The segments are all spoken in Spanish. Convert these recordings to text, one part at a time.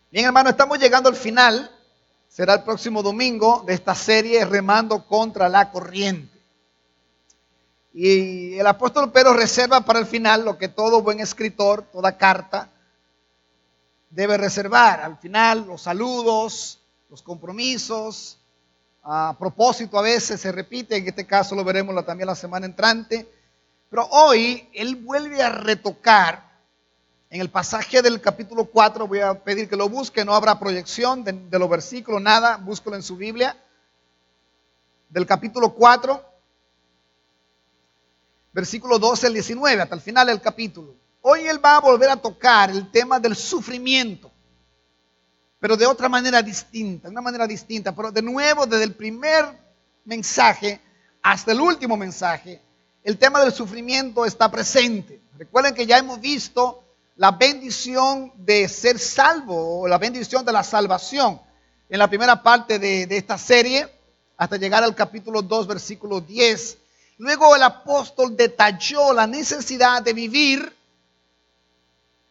Bien, hermano, estamos llegando al final. Será el próximo domingo de esta serie Remando contra la Corriente. Y el apóstol Pedro reserva para el final lo que todo buen escritor, toda carta, debe reservar. Al final, los saludos, los compromisos. A propósito, a veces se repite, en este caso lo veremos también la semana entrante. Pero hoy él vuelve a retocar en el pasaje del capítulo 4. Voy a pedir que lo busque, no habrá proyección de los versículos, nada, búsquelo en su Biblia. Del capítulo 4, versículo 12 al 19, hasta el final del capítulo. Hoy él va a volver a tocar el tema del sufrimiento, pero de otra manera distinta, una manera distinta. Pero de nuevo, desde el primer mensaje hasta el último mensaje, el tema del sufrimiento está presente. Recuerden que ya hemos visto la bendición de ser salvo, o la bendición de la salvación, en la primera parte de esta serie, hasta llegar al capítulo 2, versículo 10. Luego el apóstol detalló la necesidad de vivir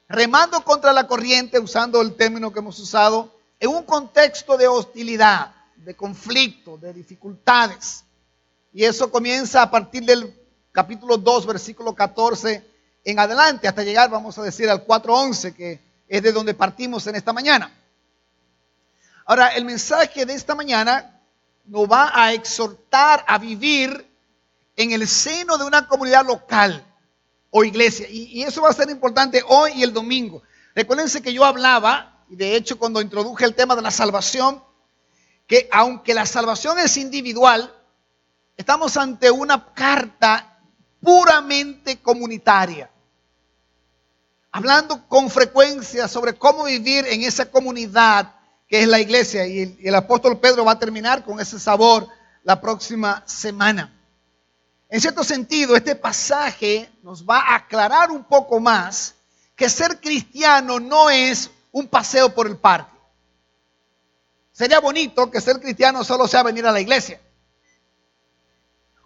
remando contra la corriente, usando el término que hemos usado, en un contexto de hostilidad, de conflicto, de dificultades. Y eso comienza a partir del capítulo 2, versículo 14 en adelante, hasta llegar, vamos a decir, al 4:11, que es de donde partimos en esta mañana. Ahora, el mensaje de esta mañana nos va a exhortar a vivir en el seno de una comunidad local o iglesia. Y eso va a ser importante hoy y el domingo. Recuérdense que yo hablaba, y de hecho cuando introduje el tema de la salvación, que aunque la salvación es individual, estamos ante una carta puramente comunitaria, hablando con frecuencia sobre cómo vivir en esa comunidad que es la iglesia. Y el apóstol Pedro va a terminar con ese sabor la próxima semana. En cierto sentido, este pasaje nos va a aclarar un poco más que ser cristiano no es un paseo por el parque. Sería bonito que ser cristiano solo sea venir a la iglesia,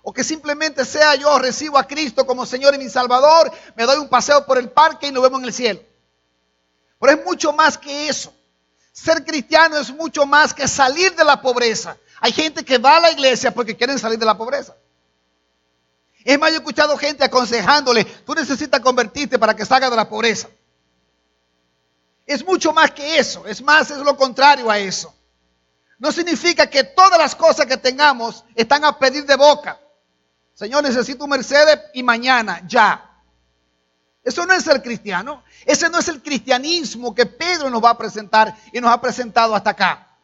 o que simplemente sea yo recibo a Cristo como Señor y mi Salvador, me doy un paseo por el parque y nos vemos en el cielo. Pero es mucho más que eso. Ser cristiano es mucho más que salir de la pobreza. Hay gente que va a la iglesia porque quieren salir de la pobreza. Es más, yo he escuchado gente aconsejándole, tú necesitas convertirte para que salgas de la pobreza. Es mucho más que eso, es más, es lo contrario a eso. No significa que todas las cosas que tengamos están a pedir de boca. Señor, necesito un Mercedes y mañana, ya. Eso no es ser cristiano. Ese no es el cristianismo que Pedro nos va a presentar y nos ha presentado hasta acá.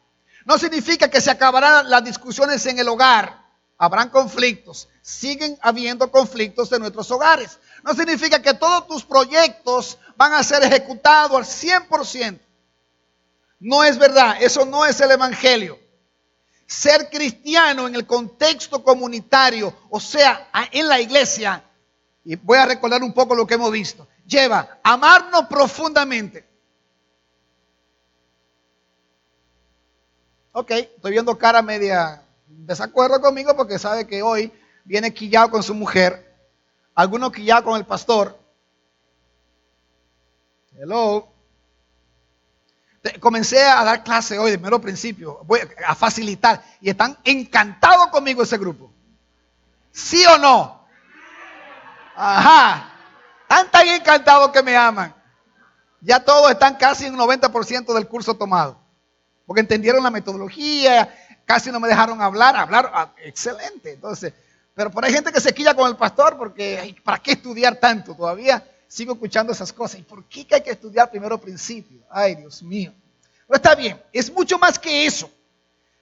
No significa que se acabarán las discusiones en el hogar. Habrán conflictos, siguen habiendo conflictos en nuestros hogares. No significa que todos tus proyectos van a ser ejecutados al 100%. No es verdad, eso no es el evangelio. Ser cristiano en el contexto comunitario, o sea, en la iglesia, y voy a recordar un poco lo que hemos visto, lleva a amarnos profundamente. Ok, estoy viendo cara media desacuerdo conmigo porque sabe que hoy viene quillado con su mujer, algunos quillados con el pastor. Hello. Comencé a dar clase hoy de mero principio, voy a facilitar, y están encantados conmigo ese grupo. ¿Sí o no? Ajá. Están tan encantados que me aman. Ya todos están casi en un 90% del curso tomado, porque entendieron la metodología. Casi no me dejaron hablar, excelente. Entonces, pero por ahí hay gente que se quilla con el pastor porque ¿para qué estudiar tanto? Todavía sigo escuchando esas cosas. ¿Y por qué hay que estudiar primero principio? Ay, Dios mío. Pero está bien, es mucho más que eso.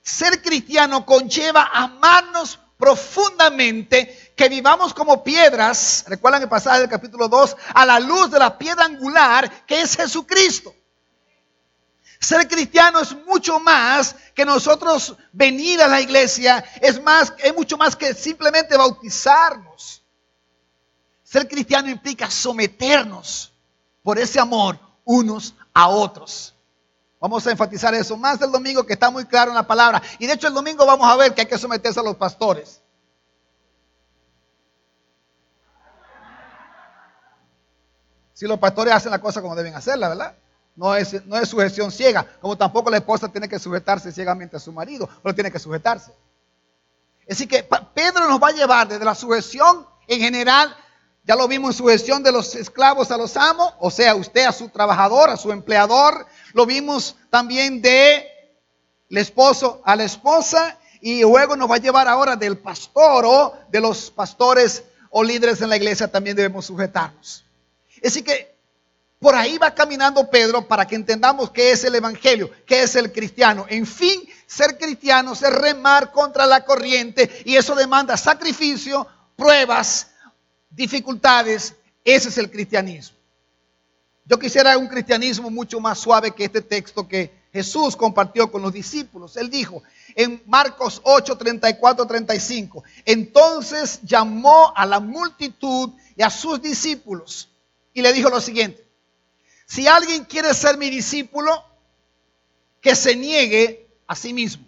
Ser cristiano conlleva amarnos profundamente, que vivamos como piedras, recuerdan el pasaje del capítulo 2, a la luz de la piedra angular que es Jesucristo. Ser cristiano es mucho más que nosotros venir a la iglesia, es mucho más que simplemente bautizarnos. Ser cristiano implica someternos por ese amor unos a otros. Vamos a enfatizar eso más el domingo, que está muy claro en la palabra. Y de hecho el domingo vamos a ver que hay que someterse a los pastores. Si los pastores hacen la cosa como deben hacerla, ¿verdad? no es sujeción ciega, como tampoco la esposa tiene que sujetarse ciegamente a su marido, pero tiene que sujetarse. Así que Pedro nos va a llevar desde la sujeción en general, ya lo vimos en sujeción de los esclavos a los amos, o sea, usted a su trabajador, a su empleador, lo vimos también de el esposo a la esposa, y luego nos va a llevar ahora del pastor o de los pastores o líderes en la iglesia, también debemos sujetarnos. Así que por ahí va caminando Pedro para que entendamos qué es el evangelio, qué es el cristiano. En fin, ser cristiano es remar contra la corriente, y eso demanda sacrificio, pruebas, dificultades. Ese es el cristianismo. Yo quisiera un cristianismo mucho más suave que este texto que Jesús compartió con los discípulos. Él dijo en Marcos 8, 34, 35, entonces llamó a la multitud y a sus discípulos y le dijo lo siguiente: si alguien quiere ser mi discípulo, que se niegue a sí mismo.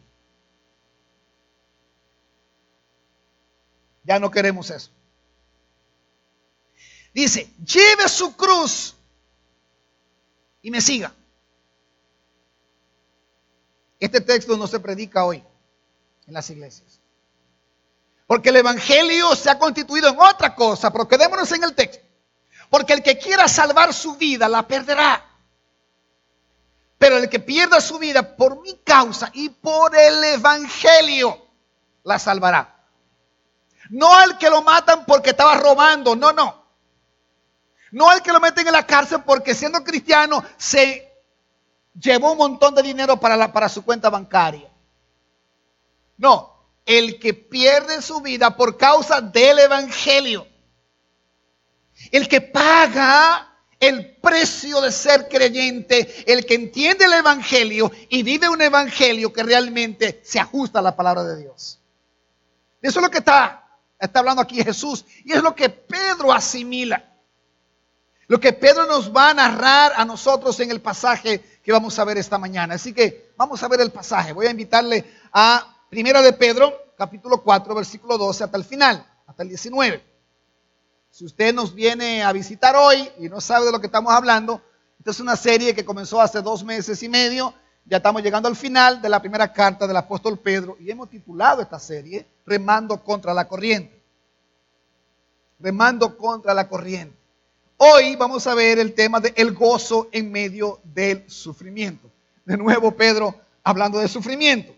Ya no queremos eso. Dice, lleve su cruz y me siga. Este texto no se predica hoy en las iglesias, porque el evangelio se ha constituido en otra cosa, pero quedémonos en el texto. Porque el que quiera salvar su vida la perderá, pero el que pierda su vida por mi causa y por el evangelio la salvará. No al que lo matan porque estaba robando, no. No al que lo meten en la cárcel porque siendo cristiano se llevó un montón de dinero para su cuenta bancaria. No, el que pierde su vida por causa del evangelio. El que paga el precio de ser creyente, el que entiende el evangelio y vive un evangelio que realmente se ajusta a la palabra de Dios. Eso es lo que está hablando aquí Jesús, y es lo que Pedro asimila. Lo que Pedro nos va a narrar a nosotros en el pasaje que vamos a ver esta mañana. Así que vamos a ver el pasaje. Voy a invitarle a Primera de Pedro, capítulo 4, versículo 12 hasta el final, hasta el 19. Si usted nos viene a visitar hoy y no sabe de lo que estamos hablando, esta es una serie que comenzó hace 2 meses y medio. Ya estamos llegando al final de la primera carta del apóstol Pedro y hemos titulado esta serie Remando contra la corriente. Remando contra la corriente. Hoy vamos a ver el tema de el gozo en medio del sufrimiento. De nuevo Pedro hablando de sufrimiento.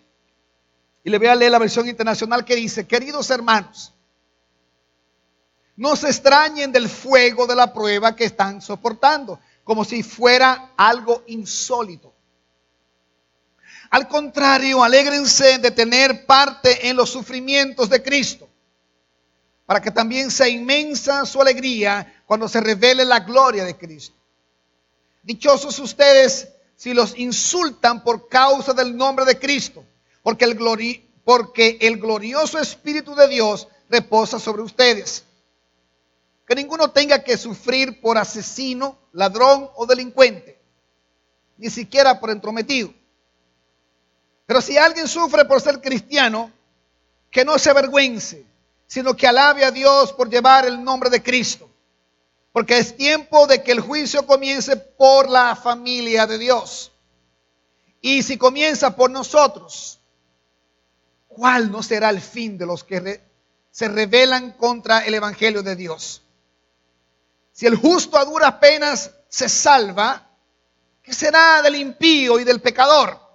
Y le voy a leer la versión internacional que dice: queridos hermanos, no se extrañen del fuego de la prueba que están soportando, como si fuera algo insólito. Al contrario, alégrense de tener parte en los sufrimientos de Cristo, para que también sea inmensa su alegría cuando se revele la gloria de Cristo. Dichosos ustedes si los insultan por causa del nombre de Cristo, porque el glorioso Espíritu de Dios reposa sobre ustedes. Que ninguno tenga que sufrir por asesino, ladrón o delincuente, ni siquiera por entrometido. Pero si alguien sufre por ser cristiano, que no se avergüence, sino que alabe a Dios por llevar el nombre de Cristo. Porque es tiempo de que el juicio comience por la familia de Dios. Y si comienza por nosotros, ¿cuál no será el fin de los que se rebelan contra el evangelio de Dios? Si el justo a duras penas se salva, ¿qué será del impío y del pecador?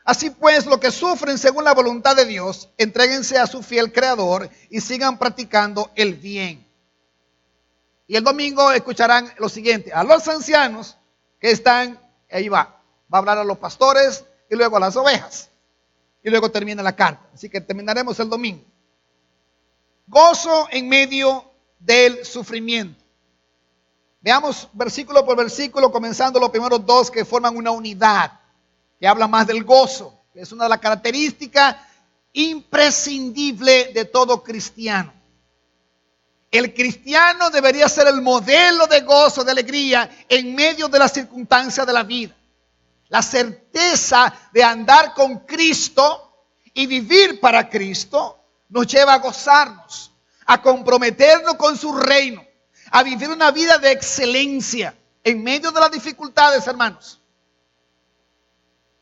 Así pues, los que sufren según la voluntad de Dios, entréguense a su fiel Creador y sigan practicando el bien. Y el domingo escucharán lo siguiente: a los ancianos que están, ahí va a hablar a los pastores y luego a las ovejas. Y luego termina la carta. Así que terminaremos el domingo. Gozo en medio del sufrimiento. Veamos versículo por versículo, comenzando los primeros 2 que forman una unidad, que habla más del gozo, que es una de las características imprescindibles de todo cristiano. El cristiano debería ser el modelo de gozo, de alegría en medio de las circunstancias de la vida. La certeza de andar con Cristo y vivir para Cristo nos lleva a gozarnos, a comprometernos con su reino, a vivir una vida de excelencia. en medio de las dificultades, hermanos.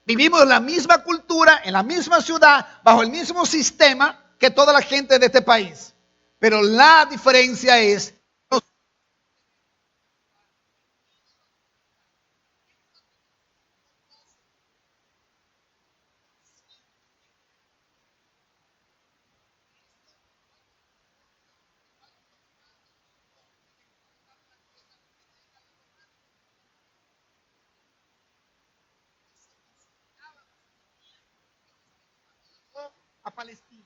Vivimos en la misma cultura, en la misma ciudad, bajo el mismo sistema que toda la gente de este país. Pero la diferencia es a Palestina.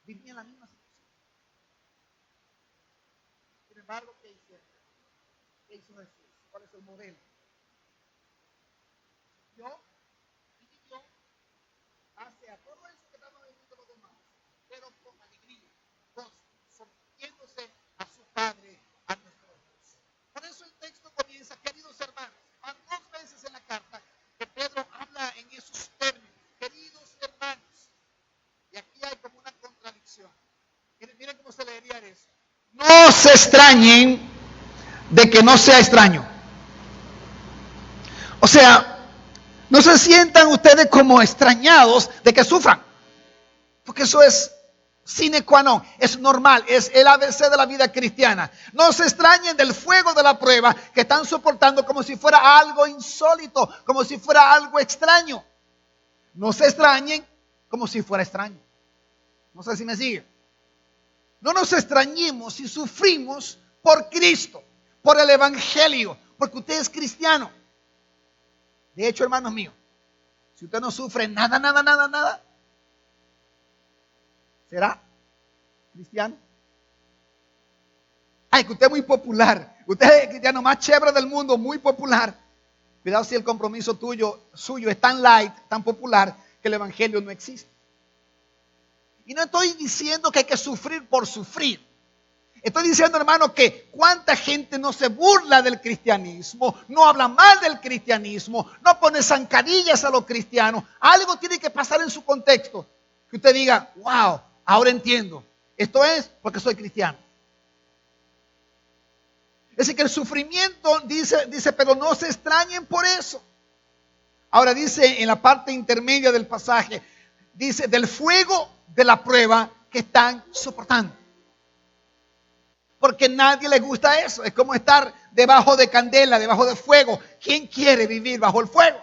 Vivía en la misma situación. Sin embargo, ¿qué hicieron? ¿Qué hizo Jesús? ¿Cuál es el modelo? Yo vivió hacia todo eso que estamos viviendo los demás, pero con alegría, gozo, sometiéndose a su Padre, a nuestro Dios. Por eso el texto comienza, queridos hermanos, van 2 veces en la carta que Pedro habla en esos términos, queridos hermanos. Y aquí hay como una contradicción. Miren cómo se leería eso. No se extrañen de que no sea extraño. O sea, no se sientan ustedes como extrañados de que sufran. Porque eso es sine qua non, es normal, es el ABC de la vida cristiana. No se extrañen del fuego de la prueba que están soportando como si fuera algo insólito, como si fuera algo extraño. No se extrañen como si fuera extraño. No sé si me sigue. No nos extrañemos si sufrimos por Cristo, por el Evangelio, porque usted es cristiano. De hecho, hermanos míos, si usted no sufre nada, ¿será cristiano? Ay, que usted es muy popular. Usted es el cristiano más chévere del mundo, muy popular. Cuidado si el compromiso suyo es tan light, tan popular, que el Evangelio no existe. Y no estoy diciendo que hay que sufrir por sufrir. Estoy diciendo, hermano, que cuánta gente no se burla del cristianismo, no habla mal del cristianismo, no pone zancadillas a los cristianos. Algo tiene que pasar en su contexto. Que usted diga, wow, ahora entiendo. Esto es porque soy cristiano. Es decir, que el sufrimiento, dice, pero no se extrañen por eso. Ahora dice en la parte intermedia del pasaje, dice, del fuego de la prueba que están soportando. Porque a nadie le gusta eso. Es como estar debajo de candela, debajo de fuego. ¿Quién quiere vivir bajo el fuego?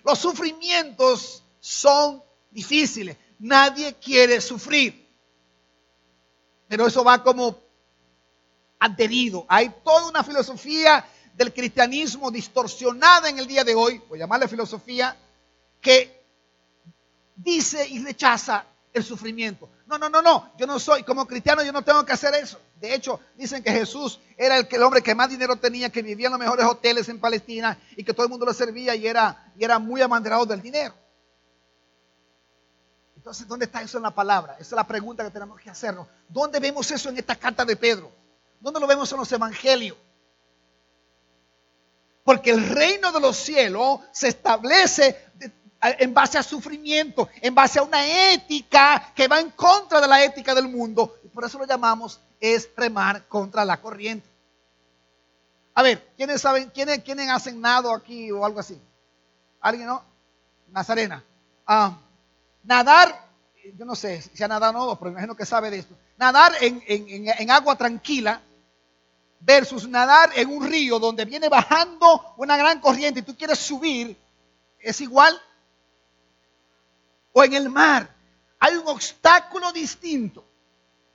Los sufrimientos son difíciles. Nadie quiere sufrir. Pero eso va como adherido. Hay toda una filosofía del cristianismo distorsionada en el día de hoy, voy a llamarle filosofía, que dice y rechaza el sufrimiento. No, yo no soy, como cristiano yo no tengo que hacer eso. De hecho, dicen que Jesús era el hombre que más dinero tenía, que vivía en los mejores hoteles en Palestina y que todo el mundo le servía y era muy abanderado del dinero. Entonces, ¿dónde está eso en la palabra? Esa es la pregunta que tenemos que hacernos. ¿Dónde vemos eso en esta carta de Pedro? ¿Dónde lo vemos en los evangelios? Porque el reino de los cielos se establece en base a sufrimiento, en base a una ética que va en contra de la ética del mundo. Y por eso lo llamamos es remar contra la corriente. A ver, ¿quiénes saben, quiénes hacen nado aquí o algo así? ¿Alguien no? Nazarena. Nadar, yo no sé si ha nadado o no, pero imagino que sabe de esto. Nadar en agua tranquila versus nadar en un río donde viene bajando una gran corriente y tú quieres subir, ¿es igual? O en el mar, hay un obstáculo distinto.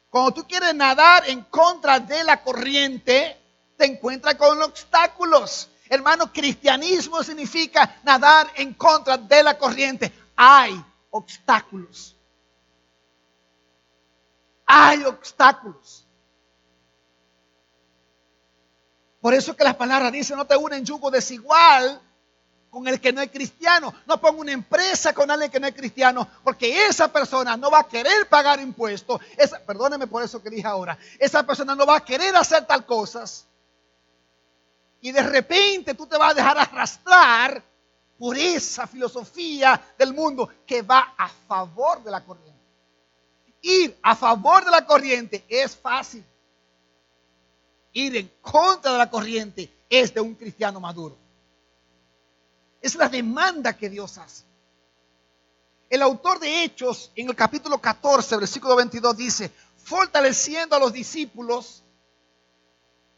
Cuando tú quieres nadar en contra de la corriente, te encuentras con obstáculos. Hermano, cristianismo significa nadar en contra de la corriente. Hay obstáculos. Hay obstáculos. Por eso que las palabras dicen, no te unen en yugo desigual con el que no es cristiano. No ponga una empresa con alguien que no es cristiano, porque esa persona no va a querer pagar impuestos. Perdóneme por eso que dije ahora. Esa persona no va a querer hacer tal cosas. Y de repente tú te vas a dejar arrastrar por esa filosofía del mundo que va a favor de la corriente. Ir a favor de la corriente es fácil. ir en contra de la corriente es de un cristiano maduro. Es la demanda que Dios hace. El autor de Hechos, en el capítulo 14, versículo 22, dice: fortaleciendo a los discípulos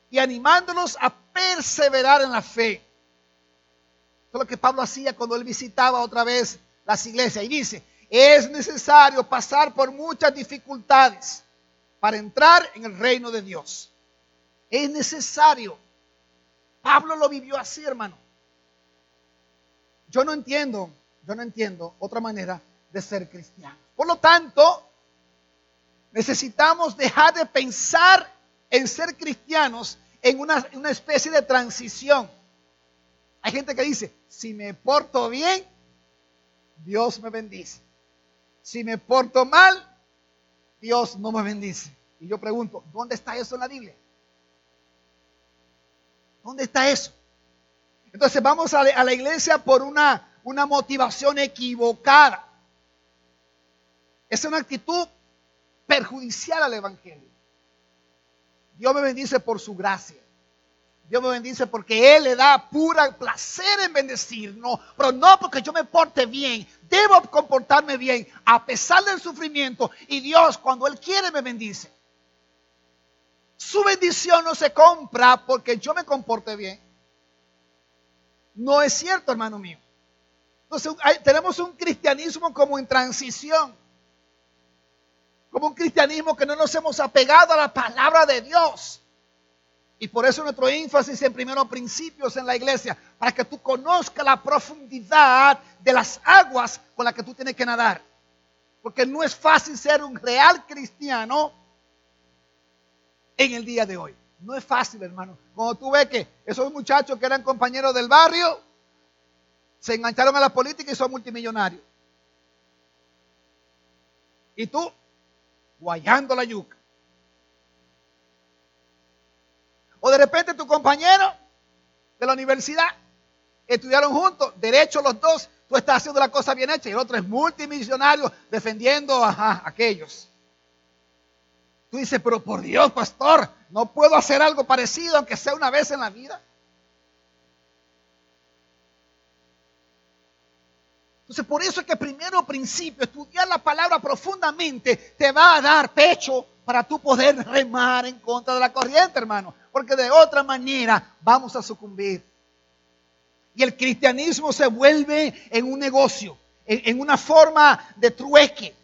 y animándolos a perseverar en la fe. Eso es lo que Pablo hacía cuando él visitaba otra vez las iglesias. Y dice: es necesario pasar por muchas dificultades para entrar en el reino de Dios. Es necesario. Pablo lo vivió así, hermano. Yo no entiendo otra manera de ser cristiano. Por lo tanto, necesitamos dejar de pensar en ser cristianos en una especie de transición. Hay gente que dice: si me porto bien, Dios me bendice. Si me porto mal, Dios no me bendice. Y yo pregunto, ¿dónde está eso en la Biblia? ¿Dónde está eso? Entonces vamos a la iglesia por una motivación equivocada. Es una actitud perjudicial al evangelio. Dios me bendice por su gracia. Dios me bendice porque Él le da pura placer en bendecir. No, pero no porque yo me porte bien. Debo comportarme bien a pesar del sufrimiento. Y Dios, cuando Él quiere, me bendice. Su bendición no se compra porque yo me comporte bien. No es cierto, hermano mío. Entonces tenemos un cristianismo como en transición. Como un cristianismo que no nos hemos apegado a la palabra de Dios. Y por eso nuestro énfasis en primeros principios en la iglesia, para que tú conozcas la profundidad de las aguas con las que tú tienes que nadar. Porque no es fácil ser un real cristiano en el día de hoy. No es fácil, hermano. Cuando tú ves que esos muchachos que eran compañeros del barrio se engancharon a la política y son multimillonarios. Y tú, guayando la yuca. O de repente tu compañero de la universidad, estudiaron juntos, derecho los dos, tú estás haciendo la cosa bien hecha y el otro es multimillonario defendiendo a aquellos. Tú dices, pero por Dios, pastor, ¿no puedo hacer algo parecido aunque sea una vez en la vida? Entonces, por eso es que primero principio, estudiar la palabra profundamente te va a dar pecho para tú poder remar en contra de la corriente, hermano. Porque de otra manera vamos a sucumbir. Y el cristianismo se vuelve en un negocio, en una forma de trueque.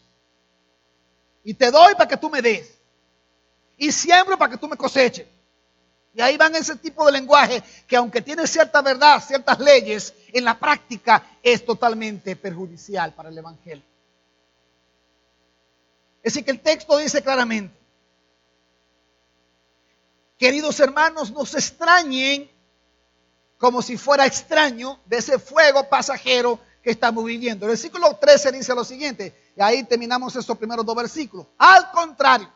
Y te doy para que tú me des. Y siembro para que tú me coseches. Y ahí van ese tipo de lenguaje que aunque tiene cierta verdad, ciertas leyes, en la práctica es totalmente perjudicial para el evangelio. Es decir, que el texto dice claramente: queridos hermanos, no se extrañen como si fuera extraño de ese fuego pasajero que estamos viviendo. El versículo 13 dice lo siguiente, y ahí terminamos estos primeros dos versículos. Al contrario,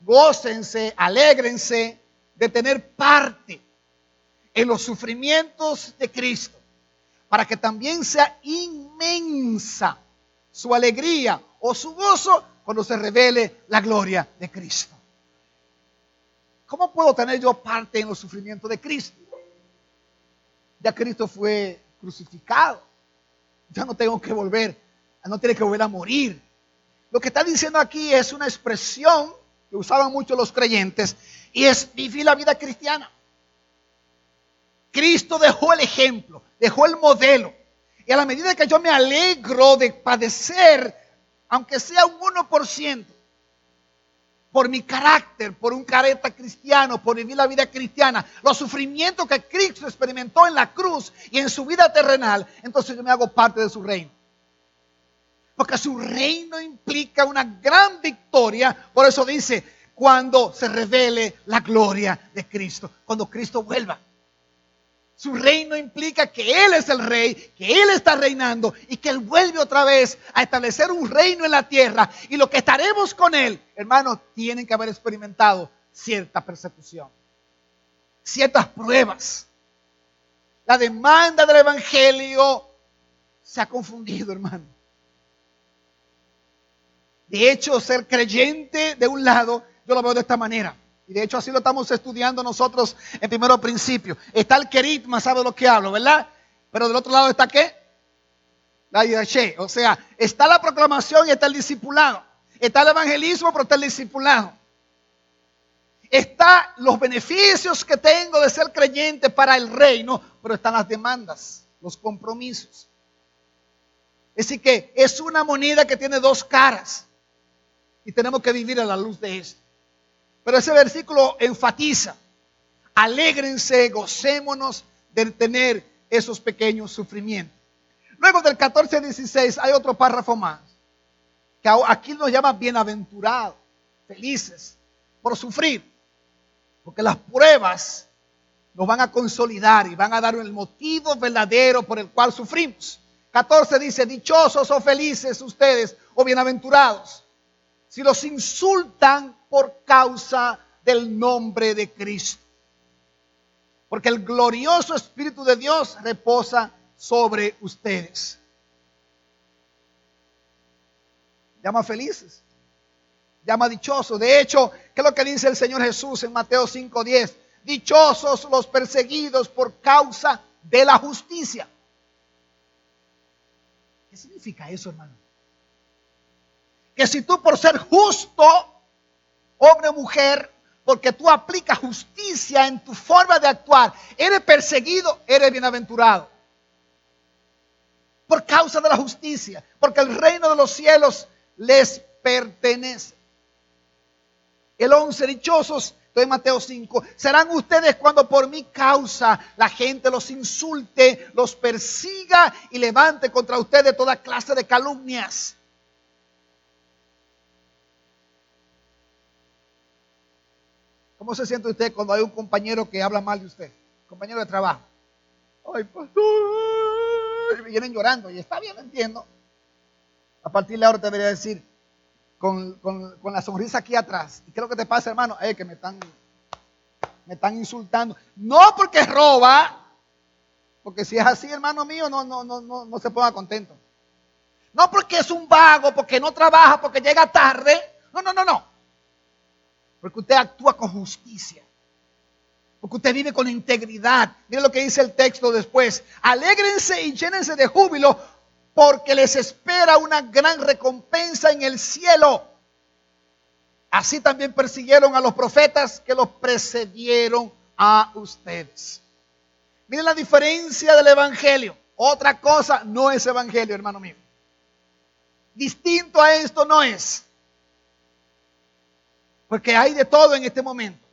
gócense, alégrense de tener parte en los sufrimientos de Cristo, para que también sea inmensa su alegría o su gozo cuando se revele la gloria de Cristo. ¿Cómo puedo tener yo parte en los sufrimientos de Cristo? Ya Cristo fue crucificado. Ya no tengo que volver, no tiene que volver a morir. Lo que está diciendo aquí es una expresión que usaban mucho los creyentes, y es vivir la vida cristiana. Cristo dejó el ejemplo, dejó el modelo. Y a la medida que yo me alegro de padecer, aunque sea un 1%, por mi carácter, por un carácter cristiano, por vivir la vida cristiana, los sufrimientos que Cristo experimentó en la cruz y en su vida terrenal, entonces yo me hago parte de su reino. Porque su reino implica una gran victoria. Por eso dice, cuando se revele la gloria de Cristo, cuando Cristo vuelva. Su reino implica que Él es el rey, que Él está reinando y que Él vuelve otra vez a establecer un reino en la tierra. Y los que estaremos con Él, hermanos, tienen que haber experimentado cierta persecución, ciertas pruebas. La demanda del evangelio se ha confundido, hermano. De hecho, ser creyente de un lado, yo lo veo de esta manera. Y de hecho así lo estamos estudiando nosotros en primero principio. Está el querigma, ¿sabe de lo que hablo, verdad? Pero del otro lado está ¿qué? La didache. O sea, está la proclamación y está el discipulado. Está el evangelismo, pero está el discipulado. Está los beneficios que tengo de ser creyente para el reino, pero están las demandas, los compromisos. Es decir que es una moneda que tiene dos caras y tenemos que vivir a la luz de esto. Pero ese versículo enfatiza: alégrense, gocémonos de tener esos pequeños sufrimientos. Luego del 14 al 16 hay otro párrafo más, que aquí nos llama bienaventurados, felices por sufrir. Porque las pruebas nos van a consolidar y van a dar el motivo verdadero por el cual sufrimos. 14 dice: dichosos o felices ustedes o bienaventurados si los insultan por causa del nombre de Cristo. Porque el glorioso Espíritu de Dios reposa sobre ustedes. Llama felices, llama dichosos. De hecho, ¿qué es lo que dice el Señor Jesús en Mateo 5:10? Dichosos los perseguidos por causa de la justicia. ¿Qué significa eso, hermano? Que si tú, por ser justo, hombre o mujer, porque tú aplicas justicia en tu forma de actuar, eres perseguido, eres bienaventurado. Por causa de la justicia, porque el reino de los cielos les pertenece. El 11, dichosos, estoy en Mateo 5, serán ustedes cuando por mi causa la gente los insulte, los persiga y levante contra ustedes toda clase de calumnias. ¿Cómo se siente usted cuando hay un compañero que habla mal de usted? Compañero de trabajo. Ay, pastor, y vienen llorando, y está bien, entiendo. A partir de ahora te debería decir, con la sonrisa aquí atrás: ¿y qué es lo que te pasa, hermano? Que me están insultando. No porque roba, porque si es así, hermano mío, no se ponga contento. No porque es un vago, porque no trabaja, porque llega tarde. No. Porque usted actúa con justicia. Porque usted vive con integridad. Miren lo que dice el texto después: alégrense y llénense de júbilo, porque les espera una gran recompensa en el cielo. Así también persiguieron a los profetas que los precedieron a ustedes. Miren la diferencia del evangelio. Otra cosa no es evangelio, hermano mío. Distinto a esto no es. Porque hay de todo en este momento.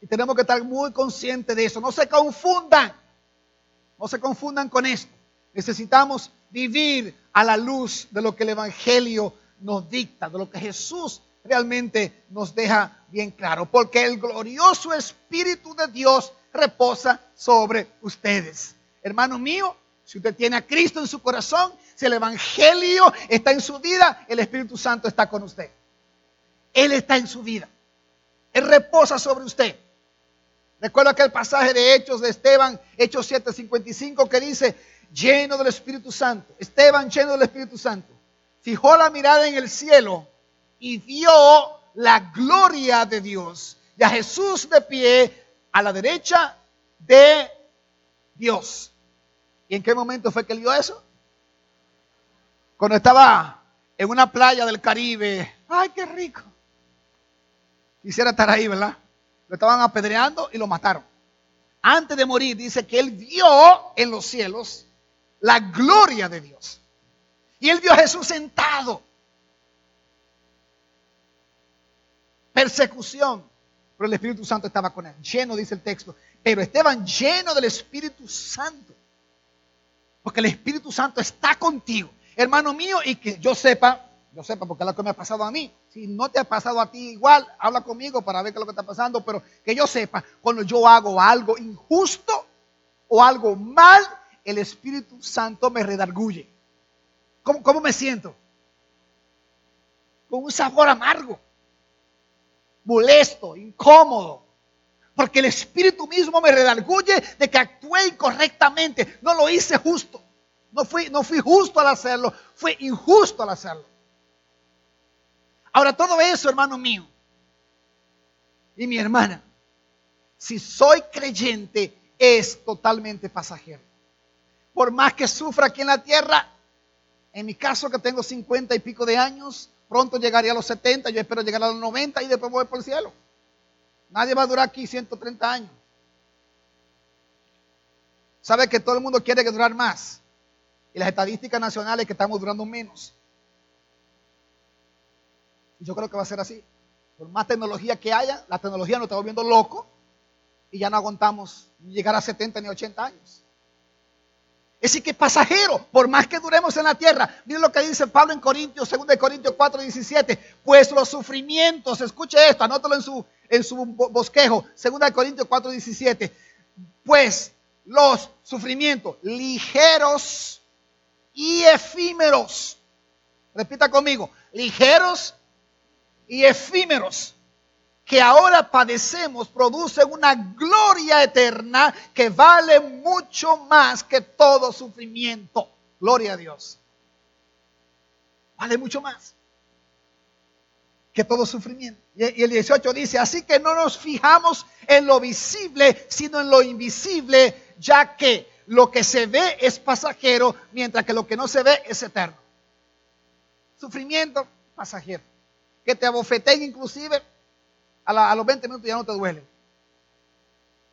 Y tenemos que estar muy conscientes de eso. No se confundan. No se confundan con esto. Necesitamos vivir a la luz de lo que el evangelio nos dicta, de lo que Jesús realmente nos deja bien claro. Porque el glorioso Espíritu de Dios reposa sobre ustedes. Hermano mío, si usted tiene a Cristo en su corazón, si el evangelio está en su vida, el Espíritu Santo está con usted. Él está en su vida. Él reposa sobre usted. Recuerdo aquel pasaje de Hechos de Esteban, Hechos 7:55, que dice: lleno del Espíritu Santo. Esteban, lleno del Espíritu Santo, fijó la mirada en el cielo y vio la gloria de Dios y a Jesús de pie a la derecha de Dios. ¿Y en qué momento fue que él vio eso? Cuando estaba en una playa del Caribe. ¡Ay, qué rico! Quisiera estar ahí, ¿verdad? Lo estaban apedreando y lo mataron. Antes de morir dice que él vio en los cielos la gloria de Dios. Y él vio a Jesús sentado. Persecución. Pero el Espíritu Santo estaba con él. Lleno, dice el texto. Pero Esteban lleno del Espíritu Santo. Porque el Espíritu Santo está contigo, hermano mío, y que yo sepa, porque es lo que me ha pasado a mí. Si no te ha pasado a ti igual, habla conmigo para ver qué es lo que está pasando. Pero que yo sepa, cuando yo hago algo injusto o algo mal, el Espíritu Santo me redarguye. ¿Cómo me siento? Con un sabor amargo, molesto, incómodo. Porque el Espíritu mismo me redarguye de que actué incorrectamente. No lo hice justo. No fui justo al hacerlo. Fui injusto al hacerlo. Ahora, todo eso, hermano mío, y mi hermana, si soy creyente, es totalmente pasajero. Por más que sufra aquí en la tierra, en mi caso que tengo 50 y pico de años, pronto llegaría a los 70, yo espero llegar a los 90 y después voy por el cielo. Nadie va a durar aquí 130 años. Sabe que todo el mundo quiere que durar más. Y las estadísticas nacionales que estamos durando menos. Y yo creo que va a ser así. Por más tecnología que haya, la tecnología nos está volviendo loco y ya no aguantamos ni llegar a 70 ni 80 años. Es decir, que pasajero, por más que duremos en la tierra. Miren lo que dice Pablo en Corintios, 2 Corintios 4:17. Pues los sufrimientos, escuche esto, anótalo en su bosquejo. 2 Corintios 4:17. Pues los sufrimientos ligeros y efímeros. Repita conmigo, ligeros y efímeros, que ahora padecemos, producen una gloria eterna que vale mucho más que todo sufrimiento. Gloria a Dios. Vale mucho más que todo sufrimiento. Y el 18 dice, así que no nos fijamos en lo visible, sino en lo invisible, ya que lo que se ve es pasajero, mientras que lo que no se ve es eterno. Sufrimiento pasajero. Que te abofeteen inclusive, a los 20 minutos ya no te duele.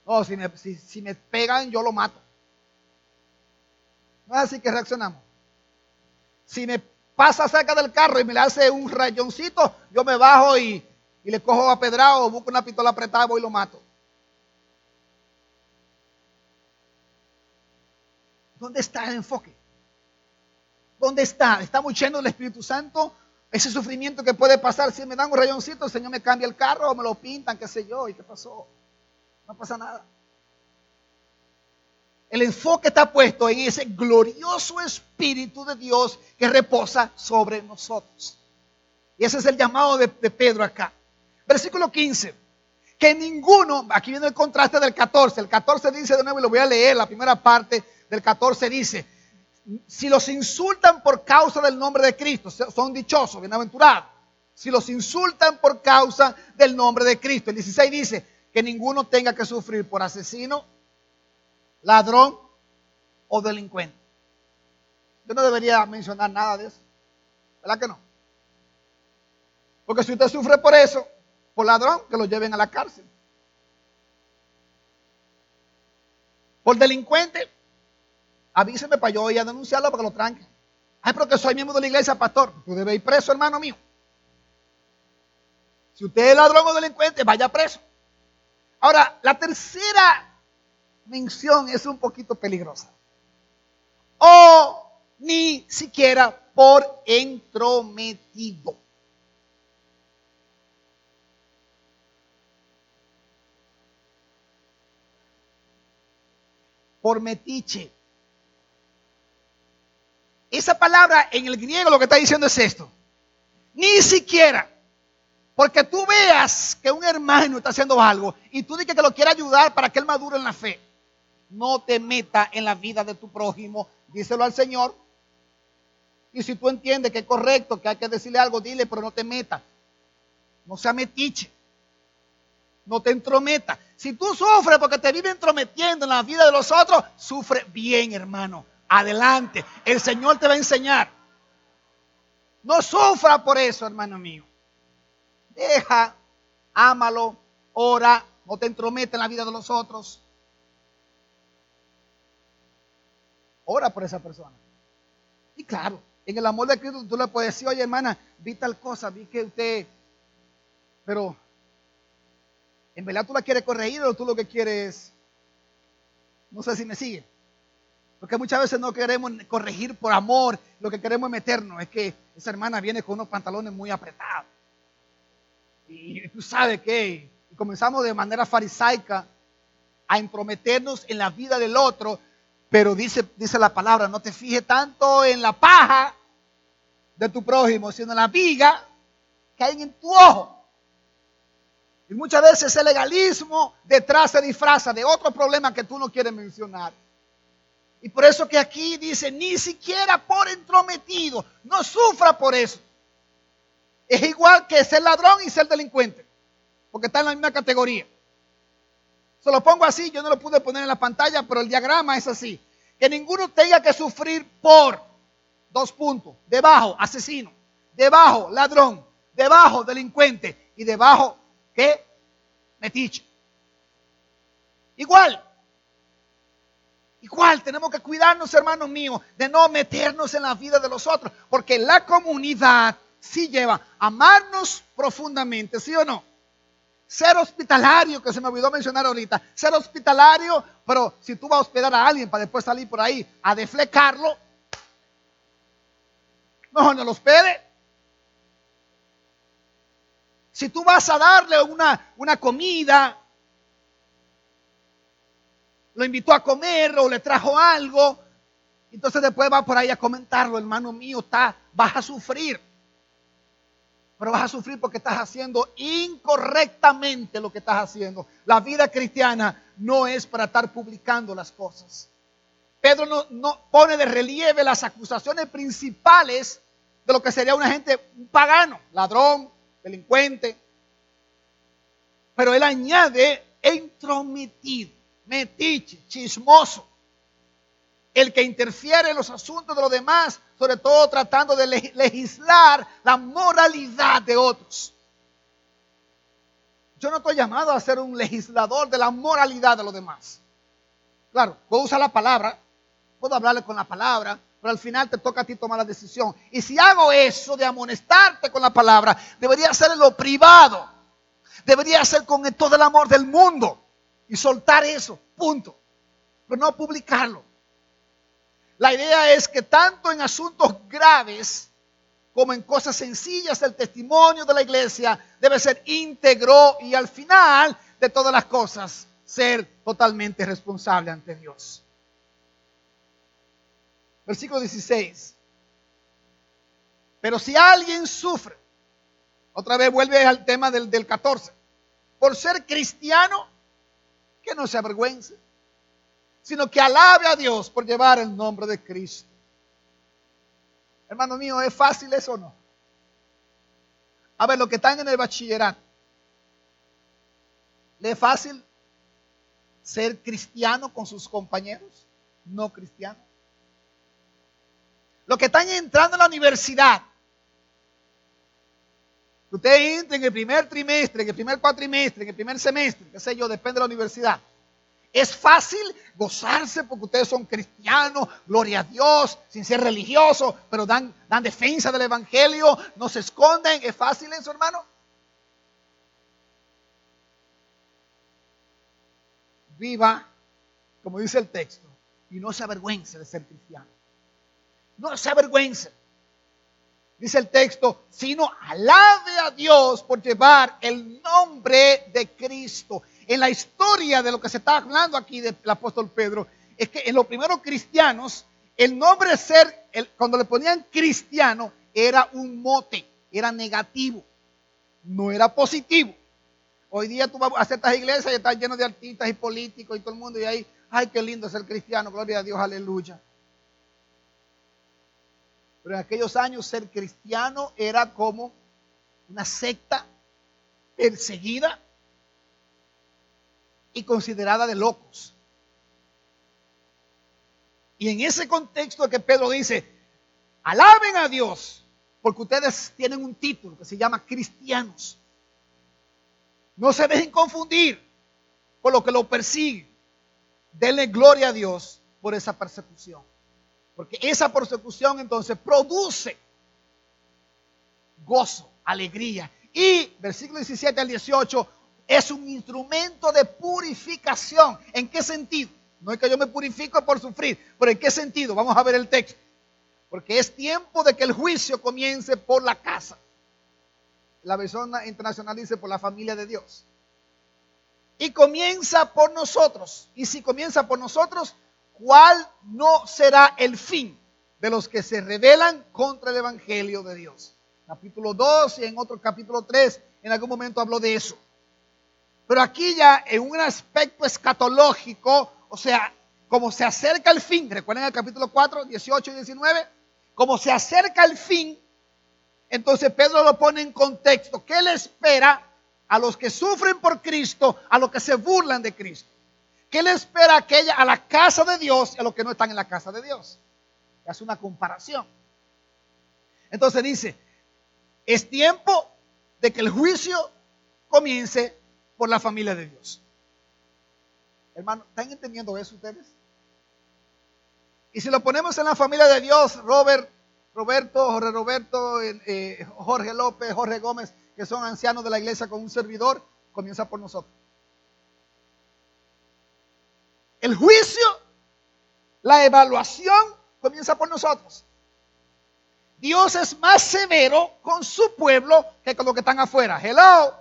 No, si me pegan, yo lo mato. No es así que reaccionamos. Si me pasa cerca del carro y me le hace un rayoncito, yo me bajo y le cojo a pedrado o busco una pistola apretada y voy y lo mato. ¿Dónde está el enfoque? ¿Dónde está? ¿Estamos llenos del Espíritu Santo? Ese sufrimiento que puede pasar, si me dan un rayoncito, el Señor me cambia el carro o me lo pintan, qué sé yo, ¿y qué pasó? No pasa nada. El enfoque está puesto en ese glorioso Espíritu de Dios que reposa sobre nosotros. Y ese es el llamado de Pedro acá. Versículo 15. Que ninguno, aquí viene el contraste del 14. El 14 dice de nuevo, y lo voy a leer, la primera parte del 14 dice: si los insultan por causa del nombre de Cristo, son dichosos, bienaventurados. Si los insultan por causa del nombre de Cristo. El 16 dice que ninguno tenga que sufrir por asesino, ladrón o delincuente. Yo no debería mencionar nada de eso. ¿Verdad que no? Porque si usted sufre por eso, por ladrón, que lo lleven a la cárcel. Por delincuente, avíseme para yo ir a denunciarlo para que lo tranquen. Ay, pero que soy miembro de la iglesia, pastor. Tú debes ir preso, hermano mío. Si usted es ladrón o delincuente, vaya preso. Ahora, la tercera mención es un poquito peligrosa. O ni siquiera por entrometido. Por metiche. Esa palabra en el griego lo que está diciendo es esto. Ni siquiera. Porque tú veas que un hermano está haciendo algo y tú dices que lo quiere ayudar para que él madure en la fe. No te metas en la vida de tu prójimo. Díselo al Señor. Y si tú entiendes que es correcto, que hay que decirle algo, dile, pero no te metas. No sea metiche. No te entrometas. Si tú sufres porque te vive entrometiendo en la vida de los otros, sufre bien, hermano. Adelante. El Señor te va a enseñar. No sufra por eso, hermano mío. Deja, ámalo, ora, no te entrometas en la vida de los otros. Ora por esa persona. Y claro, en el amor de Cristo tú le puedes decir, oye hermana, vi tal cosa, vi que usted, pero en verdad tú la quieres corregir o tú lo que quieres, no sé si me sigue. Porque muchas veces no queremos corregir por amor, lo que queremos es meternos. Es que esa hermana viene con unos pantalones muy apretados. Y tú sabes que comenzamos de manera farisaica a entrometernos en la vida del otro, pero dice la palabra, no te fijes tanto en la paja de tu prójimo, sino en la viga que hay en tu ojo. Y muchas veces ese legalismo detrás se disfraza de otro problema que tú no quieres mencionar. Y por eso que aquí dice, ni siquiera por entrometido, no sufra por eso. Es igual que ser ladrón y ser delincuente. porque está en la misma categoría. Se lo pongo así, yo no lo pude poner en la pantalla, pero el diagrama es así. Que ninguno tenga que sufrir por, 2 puntos, debajo, asesino, debajo, ladrón, debajo, delincuente, y debajo, ¿qué? Metiche. Igual tenemos que cuidarnos, hermanos míos, de no meternos en la vida de los otros, porque la comunidad sí lleva a amarnos profundamente, ¿sí o no? Ser hospitalario, que se me olvidó mencionar ahorita, ser hospitalario, pero si tú vas a hospedar a alguien para después salir por ahí a deflecarlo, mejor no lo hospede. Si tú vas a darle una comida, lo invitó a comer o le trajo algo, entonces después va por ahí a comentarlo, hermano mío, vas a sufrir. Pero vas a sufrir porque estás haciendo incorrectamente lo que estás haciendo. La vida cristiana no es para estar publicando las cosas. Pedro no pone de relieve las acusaciones principales de lo que sería un pagano, ladrón, delincuente. Pero él añade entrometido, metiche, chismoso. El que interfiere en los asuntos de los demás, sobre todo tratando de legislar la moralidad de otros. Yo no estoy llamado a ser un legislador de la moralidad de los demás. Claro, puedo usar la palabra, puedo hablarle con la palabra, pero al final te toca a ti tomar la decisión. Y si hago eso de amonestarte con la palabra, debería ser en lo privado. Debería ser con todo el amor del mundo y soltar eso, punto. Pero no publicarlo. La idea es que tanto en asuntos graves como en cosas sencillas, el testimonio de la iglesia debe ser íntegro y al final de todas las cosas ser totalmente responsable ante Dios. Versículo 16. Pero si alguien sufre, otra vez vuelve al tema del 14, por ser cristiano, que no se avergüence, sino que alabe a Dios por llevar el nombre de Cristo. Hermano mío, ¿es fácil eso o no? A ver, los que están en el bachillerato, ¿le es fácil ser cristiano con sus compañeros no cristianos? Los que están entrando a la universidad, usted entra en el primer trimestre, en el primer cuatrimestre, en el primer semestre, qué sé yo, depende de la universidad. Es fácil gozarse porque ustedes son cristianos, gloria a Dios, sin ser religiosos, pero dan defensa del evangelio, no se esconden. ¿Es fácil eso, hermano? Viva, como dice el texto, y no se avergüence de ser cristiano. No se avergüence. Dice el texto, sino alabe a Dios por llevar el nombre de Cristo. En la historia de lo que se está hablando aquí del apóstol Pedro, es que en los primeros cristianos, el nombre cuando le ponían cristiano, era un mote, era negativo, no era positivo. Hoy día tú vas a ciertas iglesias y están llenos de artistas y políticos y todo el mundo, y ahí, ay, qué lindo ser cristiano, gloria a Dios, aleluya. Pero en aquellos años ser cristiano era como una secta perseguida y considerada de locos. Y en ese contexto que Pedro dice, alaben a Dios, porque ustedes tienen un título que se llama cristianos. No se dejen confundir por lo que lo persigue. Denle gloria a Dios por esa persecución. Porque esa persecución entonces produce gozo, alegría. Y versículo 17 al 18 es un instrumento de purificación. ¿En qué sentido? No es que yo me purifico por sufrir, pero ¿en qué sentido? Vamos a ver el texto. Porque es tiempo de que el juicio comience por la casa. La versión internacional dice por la familia de Dios. Y comienza por nosotros. Y si comienza por nosotros, ¿cuál no será el fin de los que se rebelan contra el evangelio de Dios? Capítulo 2 y en otro capítulo 3, en algún momento habló de eso. Pero aquí ya en un aspecto escatológico, o sea, como se acerca el fin, recuerden el capítulo 4, 18 y 19, como se acerca el fin, entonces Pedro lo pone en contexto. ¿Qué le espera a los que sufren por Cristo, a los que se burlan de Cristo. ¿Qué le espera a la casa de Dios y a los que no están en la casa de Dios? Es una comparación. Entonces dice, es tiempo de que el juicio comience por la familia de Dios. Hermano, ¿están entendiendo eso ustedes? Y si lo ponemos en la familia de Dios, Roberto, Jorge Roberto, Jorge López, Jorge Gómez, que son ancianos de la iglesia con un servidor, comienza por nosotros. El juicio, la evaluación comienza por nosotros. Dios es más severo con su pueblo que con los que están afuera. Hello.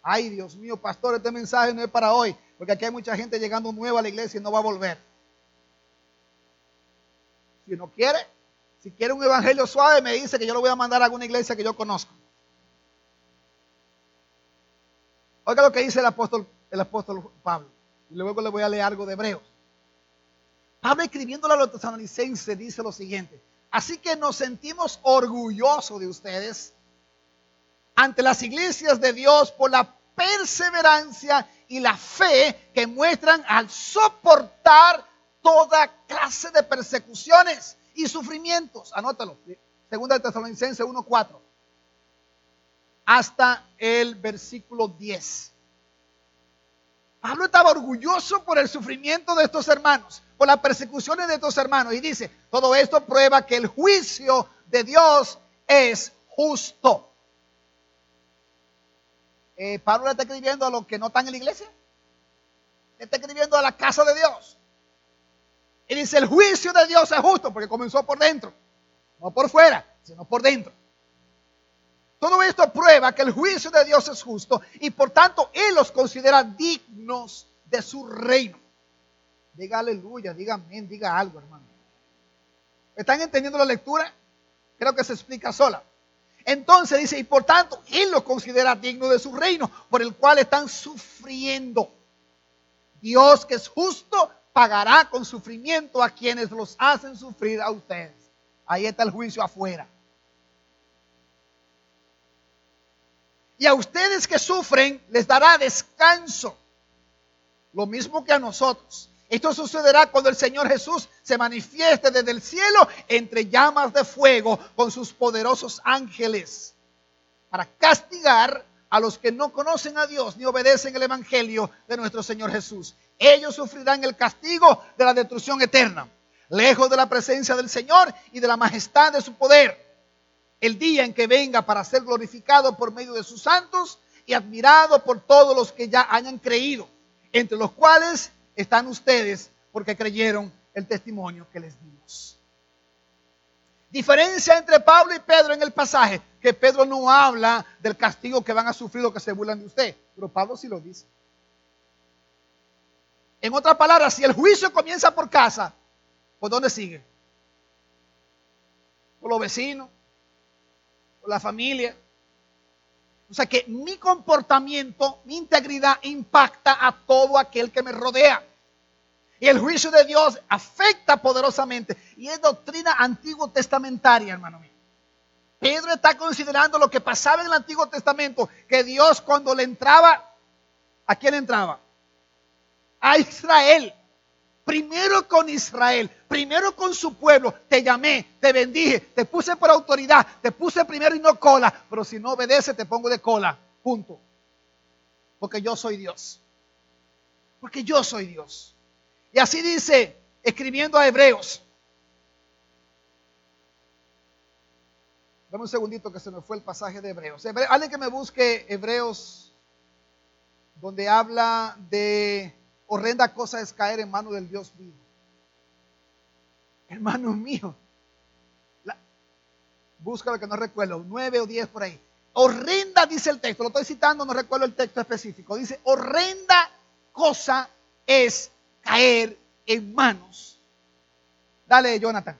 Ay, Dios mío, pastor, este mensaje no es para hoy, porque aquí hay mucha gente llegando nueva a la iglesia y no va a volver. Si no quiere, si quiere un evangelio suave, me dice que yo lo voy a mandar a alguna iglesia que yo conozco. Oiga lo que dice el apóstol Pablo. Y luego le voy a leer algo de Hebreos. Pablo, escribiéndole a los tesalonicenses, dice lo siguiente: así que nos sentimos orgullosos de ustedes ante las iglesias de Dios por la perseverancia y la fe que muestran al soportar toda clase de persecuciones y sufrimientos. Anótalo. Segunda de Tesalonicenses 1:4 hasta el versículo 10. Pablo estaba orgulloso por el sufrimiento de estos hermanos, por las persecuciones de estos hermanos. Y dice, todo esto prueba que el juicio de Dios es justo. Pablo le está escribiendo a los que no están en la iglesia. Le está escribiendo a la casa de Dios. Y dice, el juicio de Dios es justo, porque comenzó por dentro. No por fuera, sino por dentro. Todo esto prueba que el juicio de Dios es justo y por tanto Él los considera dignos de su reino. Diga aleluya, diga amén, diga algo, hermano. ¿Están entendiendo la lectura? Creo que se explica sola. Entonces dice, y por tanto Él los considera dignos de su reino, por el cual están sufriendo. Dios, que es justo, pagará con sufrimiento a quienes los hacen sufrir a ustedes. Ahí está el juicio afuera. Y a ustedes que sufren les dará descanso, lo mismo que a nosotros. Esto sucederá cuando el Señor Jesús se manifieste desde el cielo entre llamas de fuego con sus poderosos ángeles para castigar a los que no conocen a Dios ni obedecen el evangelio de nuestro Señor Jesús. Ellos sufrirán el castigo de la destrucción eterna, lejos de la presencia del Señor y de la majestad de su poder, el día en que venga para ser glorificado por medio de sus santos y admirado por todos los que ya hayan creído, entre los cuales están ustedes, porque creyeron el testimonio que les dimos. Diferencia entre Pablo y Pedro en el pasaje, que Pedro no habla del castigo que van a sufrir los que se burlan de usted, pero Pablo sí lo dice. En otras palabras, si el juicio comienza por casa, ¿por dónde sigue? Por los vecinos, por la familia. O sea que mi comportamiento, mi integridad impacta a todo aquel que me rodea. Y el juicio de Dios afecta poderosamente. Y es doctrina antiguo testamentaria, hermano mío. Pedro está considerando lo que pasaba en el Antiguo Testamento, que Dios cuando le entraba, ¿a quién entraba? A Israel. Primero con Israel, primero con su pueblo. Te llamé, te bendije, te puse por autoridad, te puse primero y no cola. Pero si no obedeces, te pongo de cola. Punto. Porque yo soy Dios. Porque yo soy Dios. Y así dice, escribiendo a Hebreos. Dame un segundito que se me fue el pasaje de Hebreos. Alguien que me busque Hebreos, donde habla de horrenda cosa es caer en manos del Dios vivo. Hermano mío, búscalo que no recuerdo, 9 o 10 por ahí. Horrenda dice el texto, lo estoy citando, no recuerdo el texto específico. Dice, horrenda cosa es caer en manos. Dale, Jonathan.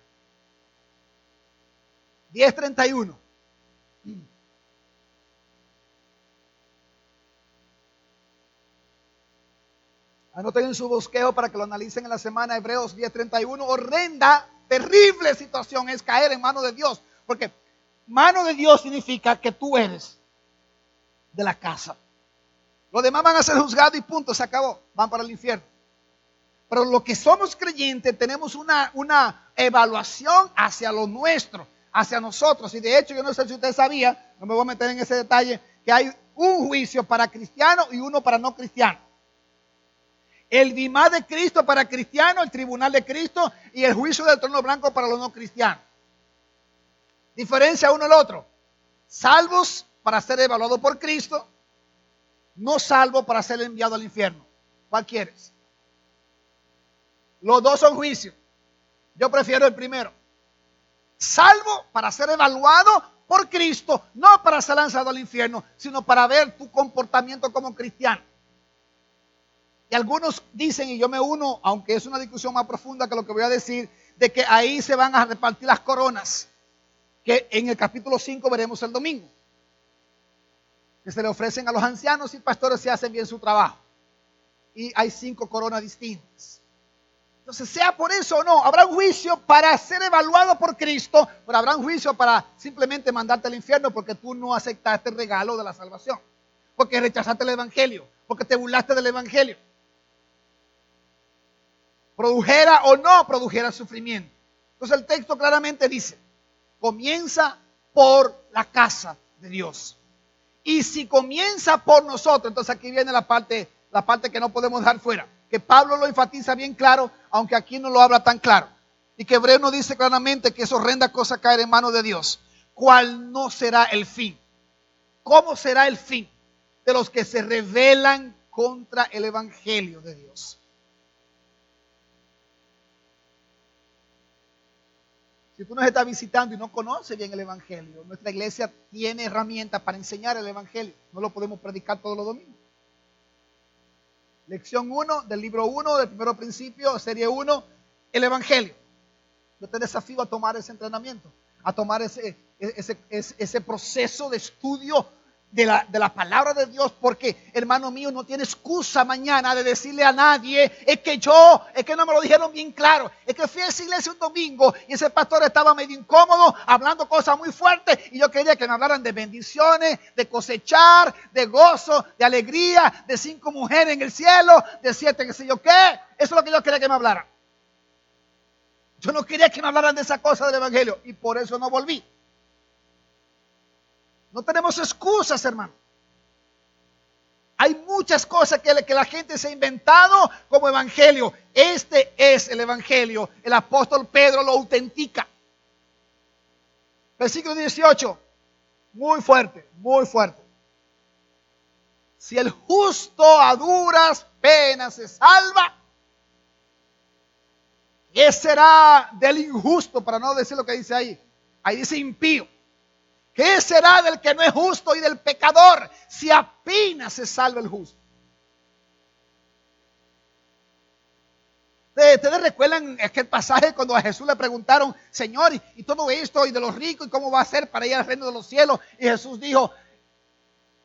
10:31. Anoten en su bosqueo para que lo analicen en la semana. Hebreos 10:31. Horrenda, terrible situación es caer en manos de Dios. Porque mano de Dios significa que tú eres. de la casa. Los demás van a ser juzgados y punto, se acabó, van para el infierno. Pero los que somos creyentes tenemos una evaluación hacia lo nuestro, hacia nosotros. Y de hecho, yo no sé si usted sabía, no me voy a meter en ese detalle, que hay un juicio para cristianos y uno para no cristianos. El bimá de Cristo para cristianos, el tribunal de Cristo y el juicio del trono blanco para los no cristianos. Diferencia uno al otro. Salvos para ser evaluados por Cristo, no salvos para ser enviados al infierno. ¿Cuál quieres? Los dos son juicios. Yo prefiero el primero. Salvo para ser evaluado por Cristo, no para ser lanzado al infierno, sino para ver tu comportamiento como cristiano. Y algunos dicen, y yo me uno, aunque es una discusión más profunda que lo que voy a decir, de que ahí se van a repartir las coronas, que en el capítulo 5 veremos el domingo, que se le ofrecen a los ancianos y pastores si hacen bien su trabajo. Y hay 5 coronas distintas. Entonces, sea por eso o no, habrá un juicio para ser evaluado por Cristo, pero habrá un juicio para simplemente mandarte al infierno porque tú no aceptaste el regalo de la salvación, porque rechazaste el evangelio, porque te burlaste del evangelio. Produjera o no produjera sufrimiento. Entonces el texto claramente dice, comienza por la casa de Dios. Y si comienza por nosotros, entonces aquí viene la parte que no podemos dejar fuera, que Pablo lo enfatiza bien claro, aunque aquí no lo habla tan claro. Y que Hebreo nos dice claramente que es horrenda cosa caer en manos de Dios. ¿Cuál no será el fin? ¿Cómo será el fin de los que se rebelan contra el evangelio de Dios? Si tú nos estás visitando y no conoces bien el evangelio, nuestra iglesia tiene herramientas para enseñar el evangelio. No lo podemos predicar todos los domingos. Lección 1 del libro 1, del primero principio, serie 1, el evangelio. Yo te desafío a tomar ese entrenamiento, a tomar ese proceso de estudio de la palabra de Dios, porque, hermano mío, no tiene excusa mañana de decirle a nadie, es que no me lo dijeron bien claro, es que fui a esa iglesia un domingo y ese pastor estaba medio incómodo, hablando cosas muy fuertes, y yo quería que me hablaran de bendiciones, de cosechar, de gozo, de alegría, de 5 mujeres en el cielo, de 7 qué sé yo qué. Eso es lo que yo quería que me hablaran. Yo no quería que me hablaran de esa cosa del evangelio, y por eso no volví. No tenemos excusas, hermano. Hay muchas cosas que la gente se ha inventado como evangelio. Este es el evangelio. El apóstol Pedro lo autentica. Versículo 18. Muy fuerte, muy fuerte. Si el justo a duras penas se salva, ¿qué será del injusto? Para no decir lo que dice ahí. Ahí dice impío. ¿Qué será del que no es justo y del pecador si apenas se salva el justo? ¿Ustedes recuerdan aquel pasaje cuando a Jesús le preguntaron, Señor, y todo esto, y de los ricos, y cómo va a ser para ir al reino de los cielos? Y Jesús dijo,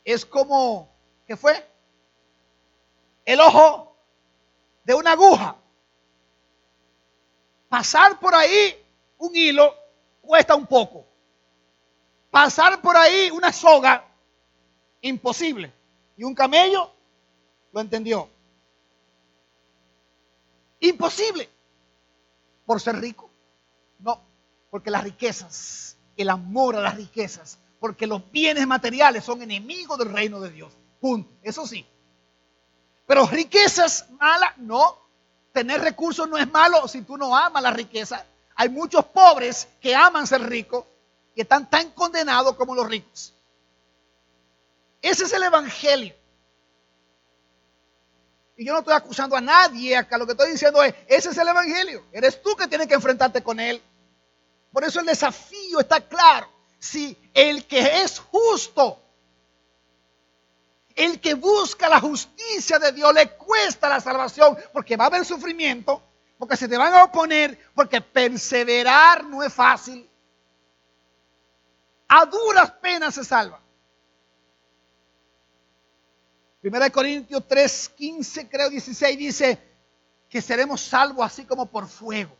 es como, ¿qué fue? El ojo de una aguja. Pasar por ahí un hilo cuesta un poco. Pasar por ahí una soga, imposible. Y un camello lo entendió. Imposible. ¿Por ser rico? No, porque las riquezas, el amor a las riquezas, porque los bienes materiales son enemigos del reino de Dios. Punto. Eso sí. Pero riquezas malas, no. Tener recursos no es malo si tú no amas la riqueza. Hay muchos pobres que aman ser ricos, que están tan condenados como los ricos. Ese es el evangelio. Y yo no estoy acusando a nadie acá, lo que estoy diciendo es, ese es el evangelio. Eres tú que tienes que enfrentarte con él. Por eso el desafío está claro. Si el que es justo, el que busca la justicia de Dios, le cuesta la salvación, porque va a haber sufrimiento, porque se te van a oponer, porque perseverar no es fácil. A duras penas se salva. 1 Corintios 3, 15, creo 16, dice que seremos salvos así como por fuego.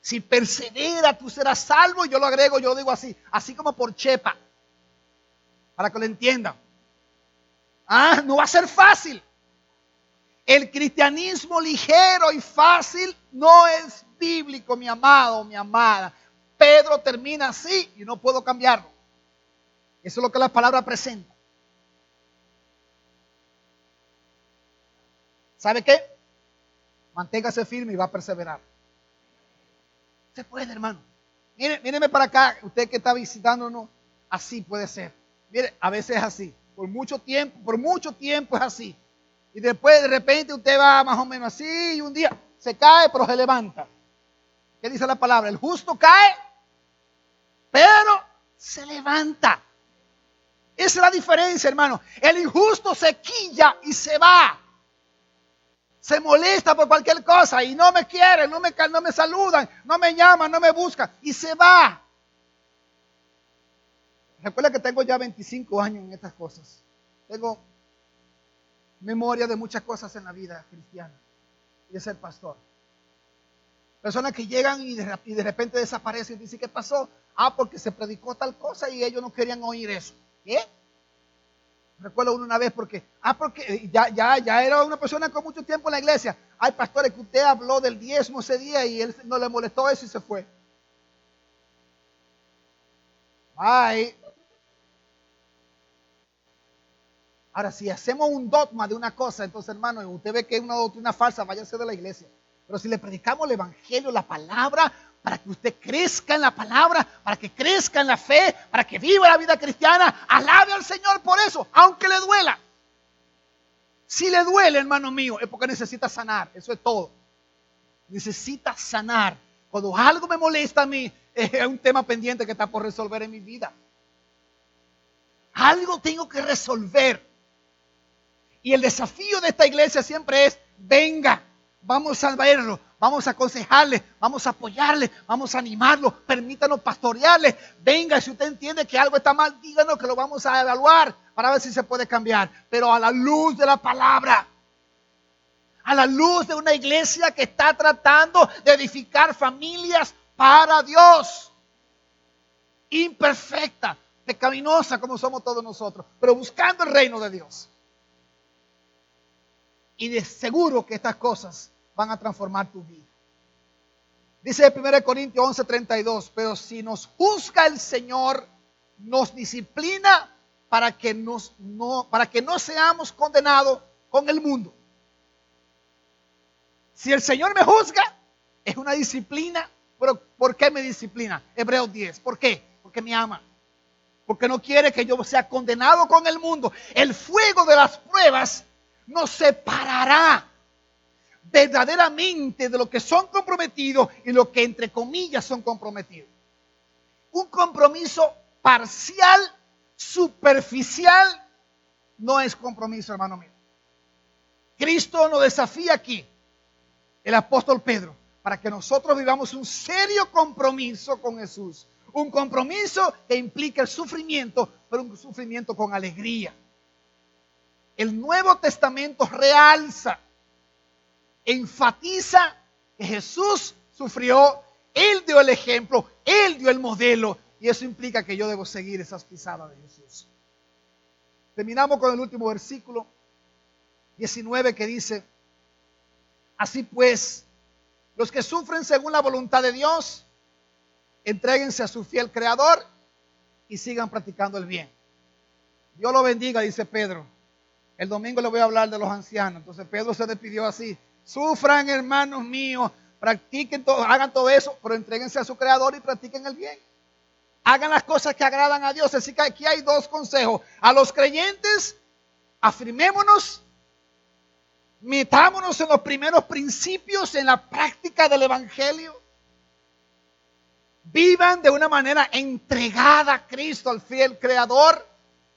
Si persevera, tú serás salvo. Y yo lo agrego, yo lo digo así como por chepa, para que lo entiendan. No va a ser fácil. El cristianismo ligero y fácil no es bíblico, mi amado, mi amada. Pedro termina así y no puedo cambiarlo. Eso es lo que la palabra presenta. ¿Sabe qué? Manténgase firme y va a perseverar. Se puede, hermano. Míreme para acá, usted que está visitándonos, así puede ser. Mire, a veces es así. Por mucho tiempo es así. Y después de repente usted va más o menos así y un día se cae pero se levanta. ¿Qué dice la palabra? El justo cae pero se levanta. Esa es la diferencia, hermano. El injusto se quilla y se va. Se molesta por cualquier cosa y no me quieren, no me saludan, no me llaman, no me buscan y se va. Recuerda que tengo ya 25 años en estas cosas. Tengo memoria de muchas cosas en la vida cristiana y de ser pastor. Personas que llegan y de repente desaparecen y dicen, ¿qué pasó? Porque se predicó tal cosa y ellos no querían oír eso. ¿Qué? Recuerdo una vez porque ya era una persona con mucho tiempo en la iglesia. Hay pastores que usted habló del diezmo ese día y él no le molestó eso y se fue. Ay. Ahora, si hacemos un dogma de una cosa, entonces, hermano, usted ve que es una doctrina falsa, váyase de la iglesia. Pero si le predicamos el evangelio, la palabra, para que usted crezca en la palabra, para que crezca en la fe, para que viva la vida cristiana, alabe al Señor por eso, aunque le duela. Si le duele, hermano mío, es porque necesita sanar, eso es todo. Necesita sanar. Cuando algo me molesta a mí, es un tema pendiente que está por resolver en mi vida. Algo tengo que resolver. Y el desafío de esta iglesia siempre es, venga, vamos a verlo, vamos a aconsejarle, vamos a apoyarle, vamos a animarlo, permítanos pastorearle. Venga, si usted entiende que algo está mal, díganos que lo vamos a evaluar para ver si se puede cambiar. Pero a la luz de la palabra, a la luz de una iglesia que está tratando de edificar familias para Dios. Imperfecta, pecaminosa como somos todos nosotros, pero buscando el reino de Dios. Y de seguro que estas cosas van a transformar tu vida. Dice 1 Corintios 11:32, pero si nos juzga el Señor, nos disciplina para que no seamos condenados con el mundo. Si el Señor me juzga, es una disciplina. Pero ¿por qué me disciplina? Hebreos 10. ¿Por qué? Porque me ama. Porque no quiere que yo sea condenado con el mundo. El fuego de las pruebas nos separará verdaderamente de lo que son comprometidos y lo que entre comillas son comprometidos. Un compromiso parcial, superficial, no es compromiso, hermano mío. Cristo nos desafía aquí, el apóstol Pedro, para que nosotros vivamos un serio compromiso con Jesús. Un compromiso que implica el sufrimiento, pero un sufrimiento con alegría. El Nuevo Testamento realza, enfatiza que Jesús sufrió, Él dio el ejemplo, Él dio el modelo, y eso implica que yo debo seguir esas pisadas de Jesús. Terminamos con el último versículo 19 que dice, así pues, los que sufren según la voluntad de Dios, entréguense a su fiel Creador y sigan practicando el bien. Dios lo bendiga, dice Pedro. El domingo le voy a hablar de los ancianos. Entonces Pedro se despidió así. Sufran, hermanos míos, practiquen todo, hagan todo eso, pero entréguense a su Creador y practiquen el bien. Hagan las cosas que agradan a Dios. Así que aquí hay dos consejos. A los creyentes, afirmémonos, metámonos en los primeros principios, en la práctica del Evangelio. Vivan de una manera entregada a Cristo, al fiel Creador.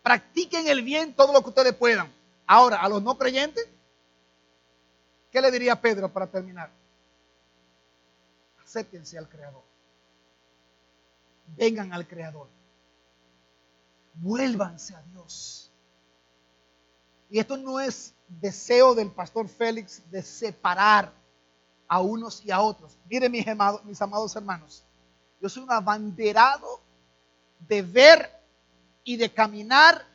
Practiquen el bien todo lo que ustedes puedan. Ahora, a los no creyentes, ¿qué le diría Pedro para terminar? Acérquense al Creador. Vengan al Creador. Vuélvanse a Dios. Y esto no es deseo del pastor Félix de separar a unos y a otros. Miren, mis amados hermanos, yo soy un abanderado de ver y de caminar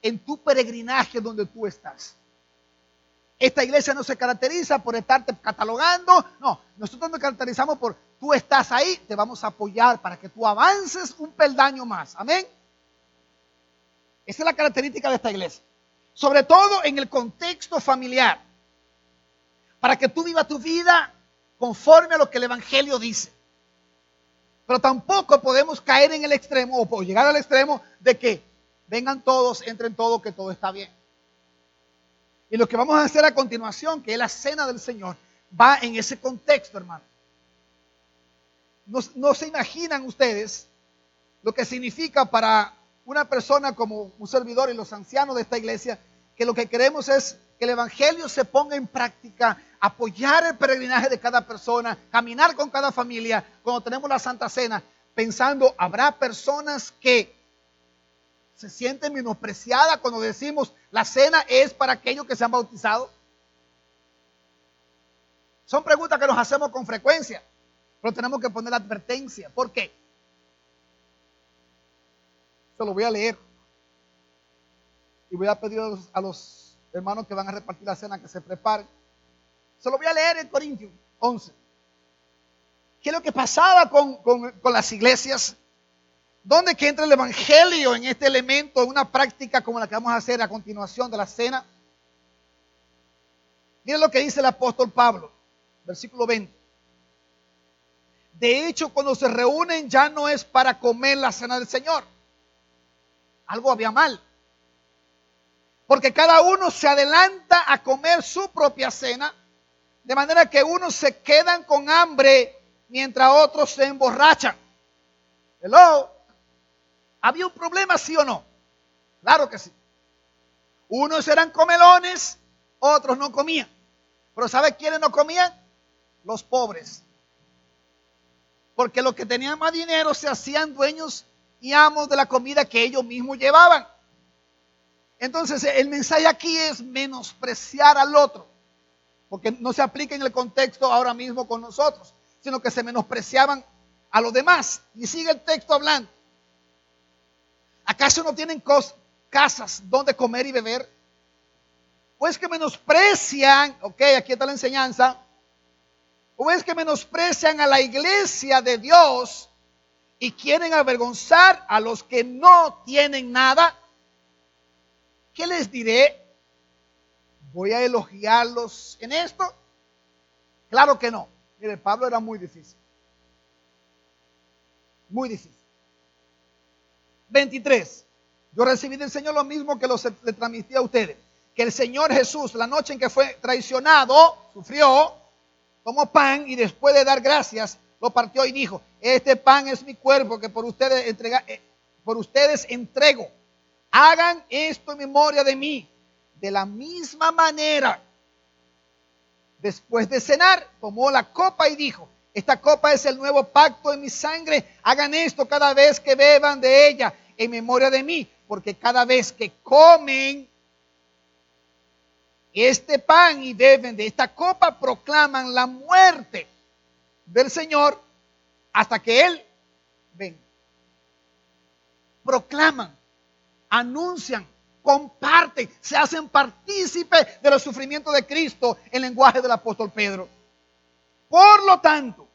en tu peregrinaje donde tú estás. Esta iglesia no se caracteriza por estarte catalogando. No, nosotros nos caracterizamos por tú estás ahí, te vamos a apoyar para que tú avances un peldaño más. Amén. Esa es la característica de esta iglesia. Sobre todo en el contexto familiar. Para que tú vivas tu vida conforme a lo que el Evangelio dice. Pero tampoco podemos caer en el extremo o llegar al extremo de que vengan todos, entren todos, que todo está bien. Y lo que vamos a hacer a continuación, que es la cena del Señor, va en ese contexto, hermano. No se imaginan ustedes lo que significa para una persona como un servidor y los ancianos de esta iglesia, que lo que queremos es que el Evangelio se ponga en práctica, apoyar el peregrinaje de cada persona, caminar con cada familia cuando tenemos la Santa Cena, pensando, habrá personas que se sienten menospreciadas cuando decimos la cena es para aquellos que se han bautizado. Son preguntas que nos hacemos con frecuencia, pero tenemos que poner la advertencia. ¿Por qué? Se lo voy a leer y voy a pedir a los hermanos que van a repartir la cena que se preparen. Se lo voy a leer en Corintios 11. ¿Qué es lo que pasaba con las iglesias? ¿Dónde que entra el Evangelio en este elemento, en una práctica como la que vamos a hacer a continuación de la cena? Miren lo que dice el apóstol Pablo, versículo 20. De hecho, cuando se reúnen ya no es para comer la cena del Señor. Algo había mal. Porque cada uno se adelanta a comer su propia cena, de manera que unos se quedan con hambre mientras otros se emborrachan. Hello. ¿Había un problema, sí o no? Claro que sí. Unos eran comelones, otros no comían. Pero ¿sabe quiénes no comían? Los pobres. Porque los que tenían más dinero se hacían dueños y amos de la comida que ellos mismos llevaban. Entonces el mensaje aquí es menospreciar al otro. Porque no se aplica en el contexto ahora mismo con nosotros, sino que se menospreciaban a los demás. Y sigue el texto hablando. ¿Acaso no tienen casas donde comer y beber? ¿O es que menosprecian, aquí está la enseñanza, o es que menosprecian a la iglesia de Dios y quieren avergonzar a los que no tienen nada? ¿Qué les diré? ¿Voy a elogiarlos en esto? Claro que no. Mire, Pablo era muy difícil. Muy difícil. 23. Yo recibí del Señor lo mismo que le transmití a ustedes. Que el Señor Jesús, la noche en que fue traicionado, sufrió, tomó pan y después de dar gracias, lo partió y dijo: este pan es mi cuerpo que por ustedes entrego. Hagan esto en memoria de mí. De la misma manera, después de cenar, tomó la copa y dijo: esta copa es el nuevo pacto en mi sangre. Hagan esto cada vez que beban de ella en memoria de mí. Porque cada vez que comen este pan y beben de esta copa, proclaman la muerte del Señor hasta que Él venga. Proclaman, anuncian, comparten, se hacen partícipes de los sufrimientos de Cristo en lenguaje del apóstol Pedro. Por lo tanto,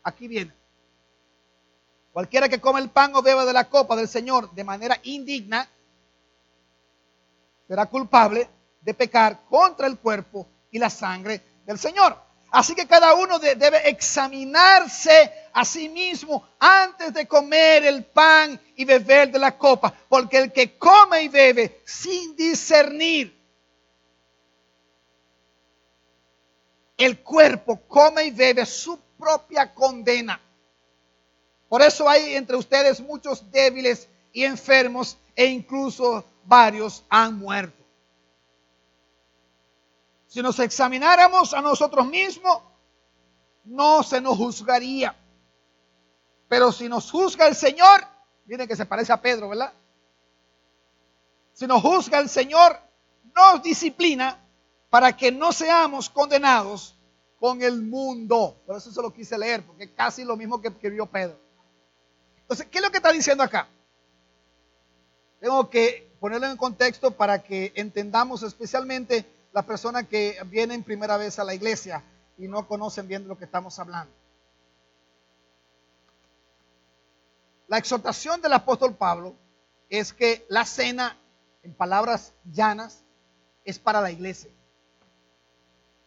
aquí viene: cualquiera que come el pan o beba de la copa del Señor de manera indigna será culpable de pecar contra el cuerpo y la sangre del Señor. Así que cada uno debe examinarse a sí mismo antes de comer el pan y beber de la copa. Porque el que come y bebe sin discernir el cuerpo, come y bebe su propia condena. Por eso hay entre ustedes muchos débiles y enfermos, e incluso varios han muerto. Si nos examináramos a nosotros mismos, no se nos juzgaría. Pero si nos juzga el Señor, miren que se parece a Pedro, ¿verdad? Si nos juzga el Señor, nos disciplina para que no seamos condenados con el mundo. Por eso se lo quise leer, porque es casi lo mismo que vio Pedro. Entonces, ¿qué es lo que está diciendo acá? Tengo que ponerlo en contexto para que entendamos, especialmente las personas que vienen primera vez a la iglesia y no conocen bien de lo que estamos hablando. La exhortación del apóstol Pablo es que la cena, en palabras llanas, es para la iglesia.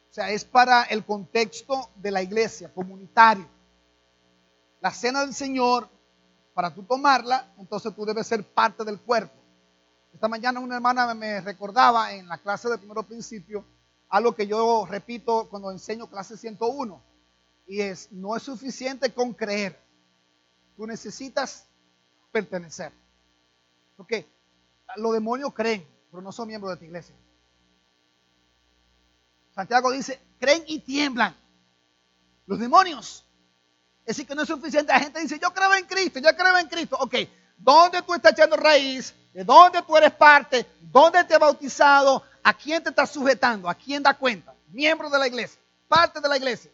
O sea, es para el contexto de la iglesia, comunitario. La cena del Señor, para tú tomarla, entonces tú debes ser parte del cuerpo. Esta mañana una hermana me recordaba en la clase de primero principio algo que yo repito cuando enseño clase 101, y es: no es suficiente con creer, tú necesitas pertenecer. Porque los demonios creen, pero no son miembros de tu iglesia. Santiago dice: creen y tiemblan los demonios. Es decir, que no es suficiente. La gente dice: yo creo en Cristo, yo creo en Cristo. Ok, ¿dónde tú estás echando raíz? ¿De dónde tú eres parte? ¿Dónde te has bautizado? ¿A quién te estás sujetando? ¿A quién da cuenta? Miembro de la iglesia, parte de la iglesia.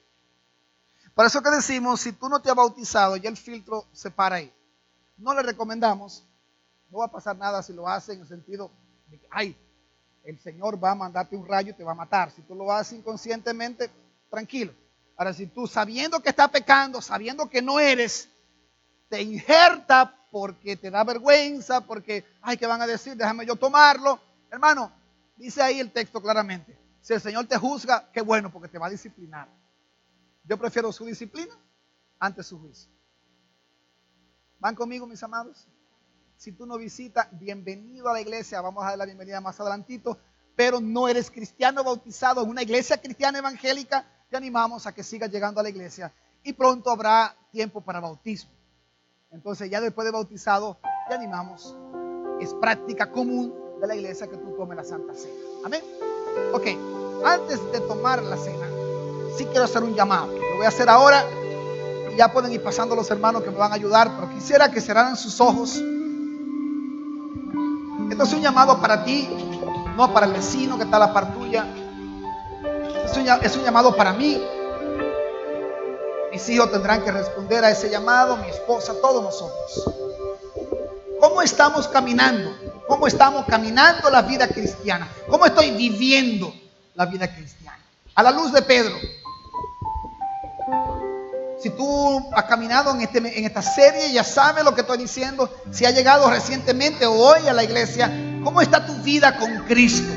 Por eso que decimos, si tú no te has bautizado, ya el filtro se para ahí. No le recomendamos, no va a pasar nada si lo haces en el sentido de que, ay, el Señor va a mandarte un rayo y te va a matar. Si tú lo haces inconscientemente, tranquilo. Ahora, si tú, sabiendo que estás pecando, sabiendo que no eres, te injerta porque te da vergüenza, porque, ay, ¿qué van a decir? Déjame yo tomarlo. Hermano, dice ahí el texto claramente: si el Señor te juzga, qué bueno, porque te va a disciplinar. Yo prefiero su disciplina antes su juicio. ¿Van conmigo, mis amados? Si tú no visitas, bienvenido a la iglesia. Vamos a dar la bienvenida más adelantito. Pero no eres cristiano bautizado en una iglesia cristiana evangélica, te animamos a que sigas llegando a la iglesia. Y pronto habrá tiempo para bautismo. Entonces, ya después de bautizado, te animamos. Es práctica común de la iglesia que tú tomes la Santa Cena. Amén. Ok, antes de tomar la cena, sí quiero hacer un llamado. Lo voy a hacer ahora. Y ya pueden ir pasando los hermanos que me van a ayudar. Pero quisiera que cerraran sus ojos. Esto es un llamado para ti, no para el vecino que está a la par tuya. Es un llamado para mí. Mis hijos tendrán que responder a ese llamado, mi esposa, todos nosotros. ¿Cómo estamos caminando? ¿Cómo estamos caminando la vida cristiana? ¿Cómo estoy viviendo la vida cristiana? A la luz de Pedro. Si tú has caminado en esta serie, ya sabes lo que estoy diciendo. Si has llegado recientemente o hoy a la iglesia, ¿cómo está tu vida con Cristo?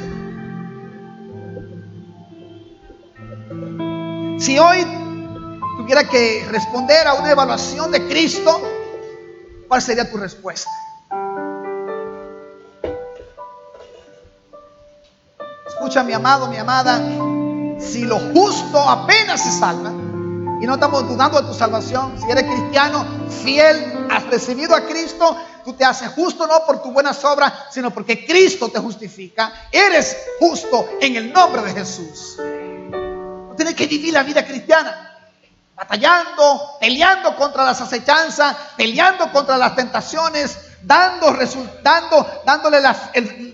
Si hoy tuviera que responder a una evaluación de Cristo, ¿cuál sería tu respuesta? Escucha, mi amado, mi amada, si lo justo apenas se salva, y no estamos dudando de tu salvación, si eres cristiano, fiel, has recibido a Cristo, tú te haces justo no por tus buenas obras, sino porque Cristo te justifica. Eres justo en el nombre de Jesús. No tienes que vivir la vida cristiana batallando, peleando contra las acechanzas, peleando contra las tentaciones, dándole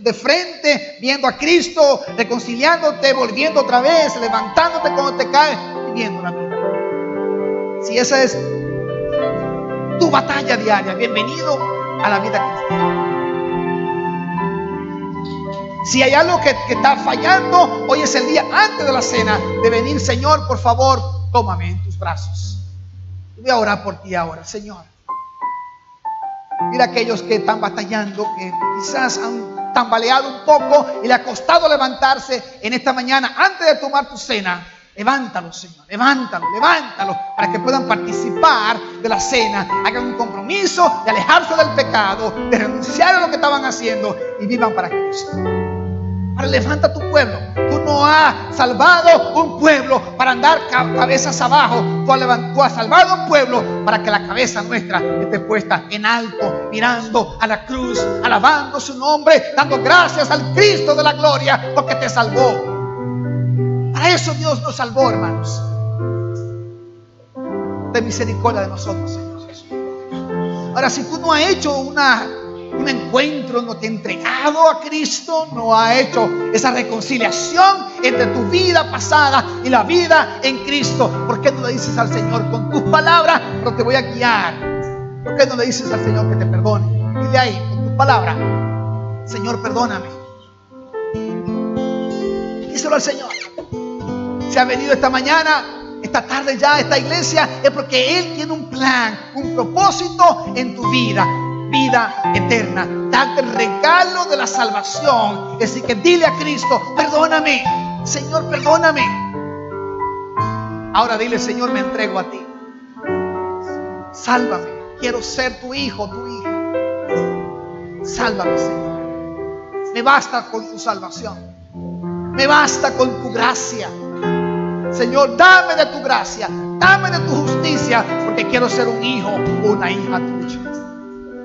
de frente, viendo a Cristo, reconciliándote, volviendo otra vez, levantándote cuando te caes, viviendo la vida. Si esa es tu batalla diaria, bienvenido a la vida cristiana. Si hay algo que está fallando, hoy es el día antes de la cena de venir. Señor, por favor, tómame en tus brazos. Voy a orar por ti ahora, Señor. Mira aquellos que están batallando, que quizás han tambaleado un poco y le ha costado levantarse en esta mañana antes de tomar tu cena. Levántalo, Señor, levántalo para que puedan participar de la cena, hagan un compromiso de alejarse del pecado, de renunciar a lo que estaban haciendo y vivan para Cristo. Ahora levanta tu pueblo. Tú no has salvado un pueblo para andar cabezas abajo. Tú has salvado un pueblo para que la cabeza nuestra esté puesta en alto, mirando a la cruz, alabando su nombre, dando gracias al Cristo de la gloria porque te salvó. Para eso Dios nos salvó, hermanos. Ten misericordia de nosotros, Señor Jesús. Ahora, si tú no has hecho un encuentro, no te has entregado a Cristo, no has hecho esa reconciliación entre tu vida pasada y la vida en Cristo, ¿por qué no le dices al Señor con tus palabras? Pero te voy a guiar. ¿Por qué no le dices al Señor que te perdone? Dile ahí, con tus palabras: Señor, perdóname. Díselo al Señor. Si ha venido esta mañana, esta tarde ya a esta iglesia, es porque Él tiene un plan, un propósito en tu vida. Vida eterna, darte el regalo de la salvación. Así que dile a Cristo, perdóname, Señor, perdóname. Ahora dile, Señor, me entrego a ti. Sálvame, quiero ser tu hijo, tu hija. Sálvame, Señor. Me basta con tu salvación. Me basta con tu gracia. Señor, dame de tu gracia, dame de tu justicia, porque quiero ser un hijo o una hija tuya.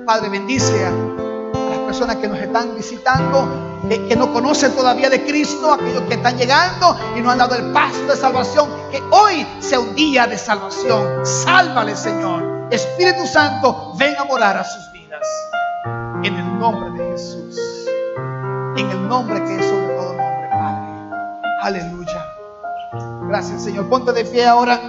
Padre, bendice a las personas que nos están visitando, que no conocen todavía de Cristo, aquellos que están llegando y no han dado el paso de salvación. Que hoy sea un día de salvación. Sálvale, Señor. Espíritu Santo, ven a morar a sus vidas. En el nombre de Jesús. En el nombre que es sobre todo nombre, Padre. Aleluya. Gracias, Señor. Ponte de pie ahora.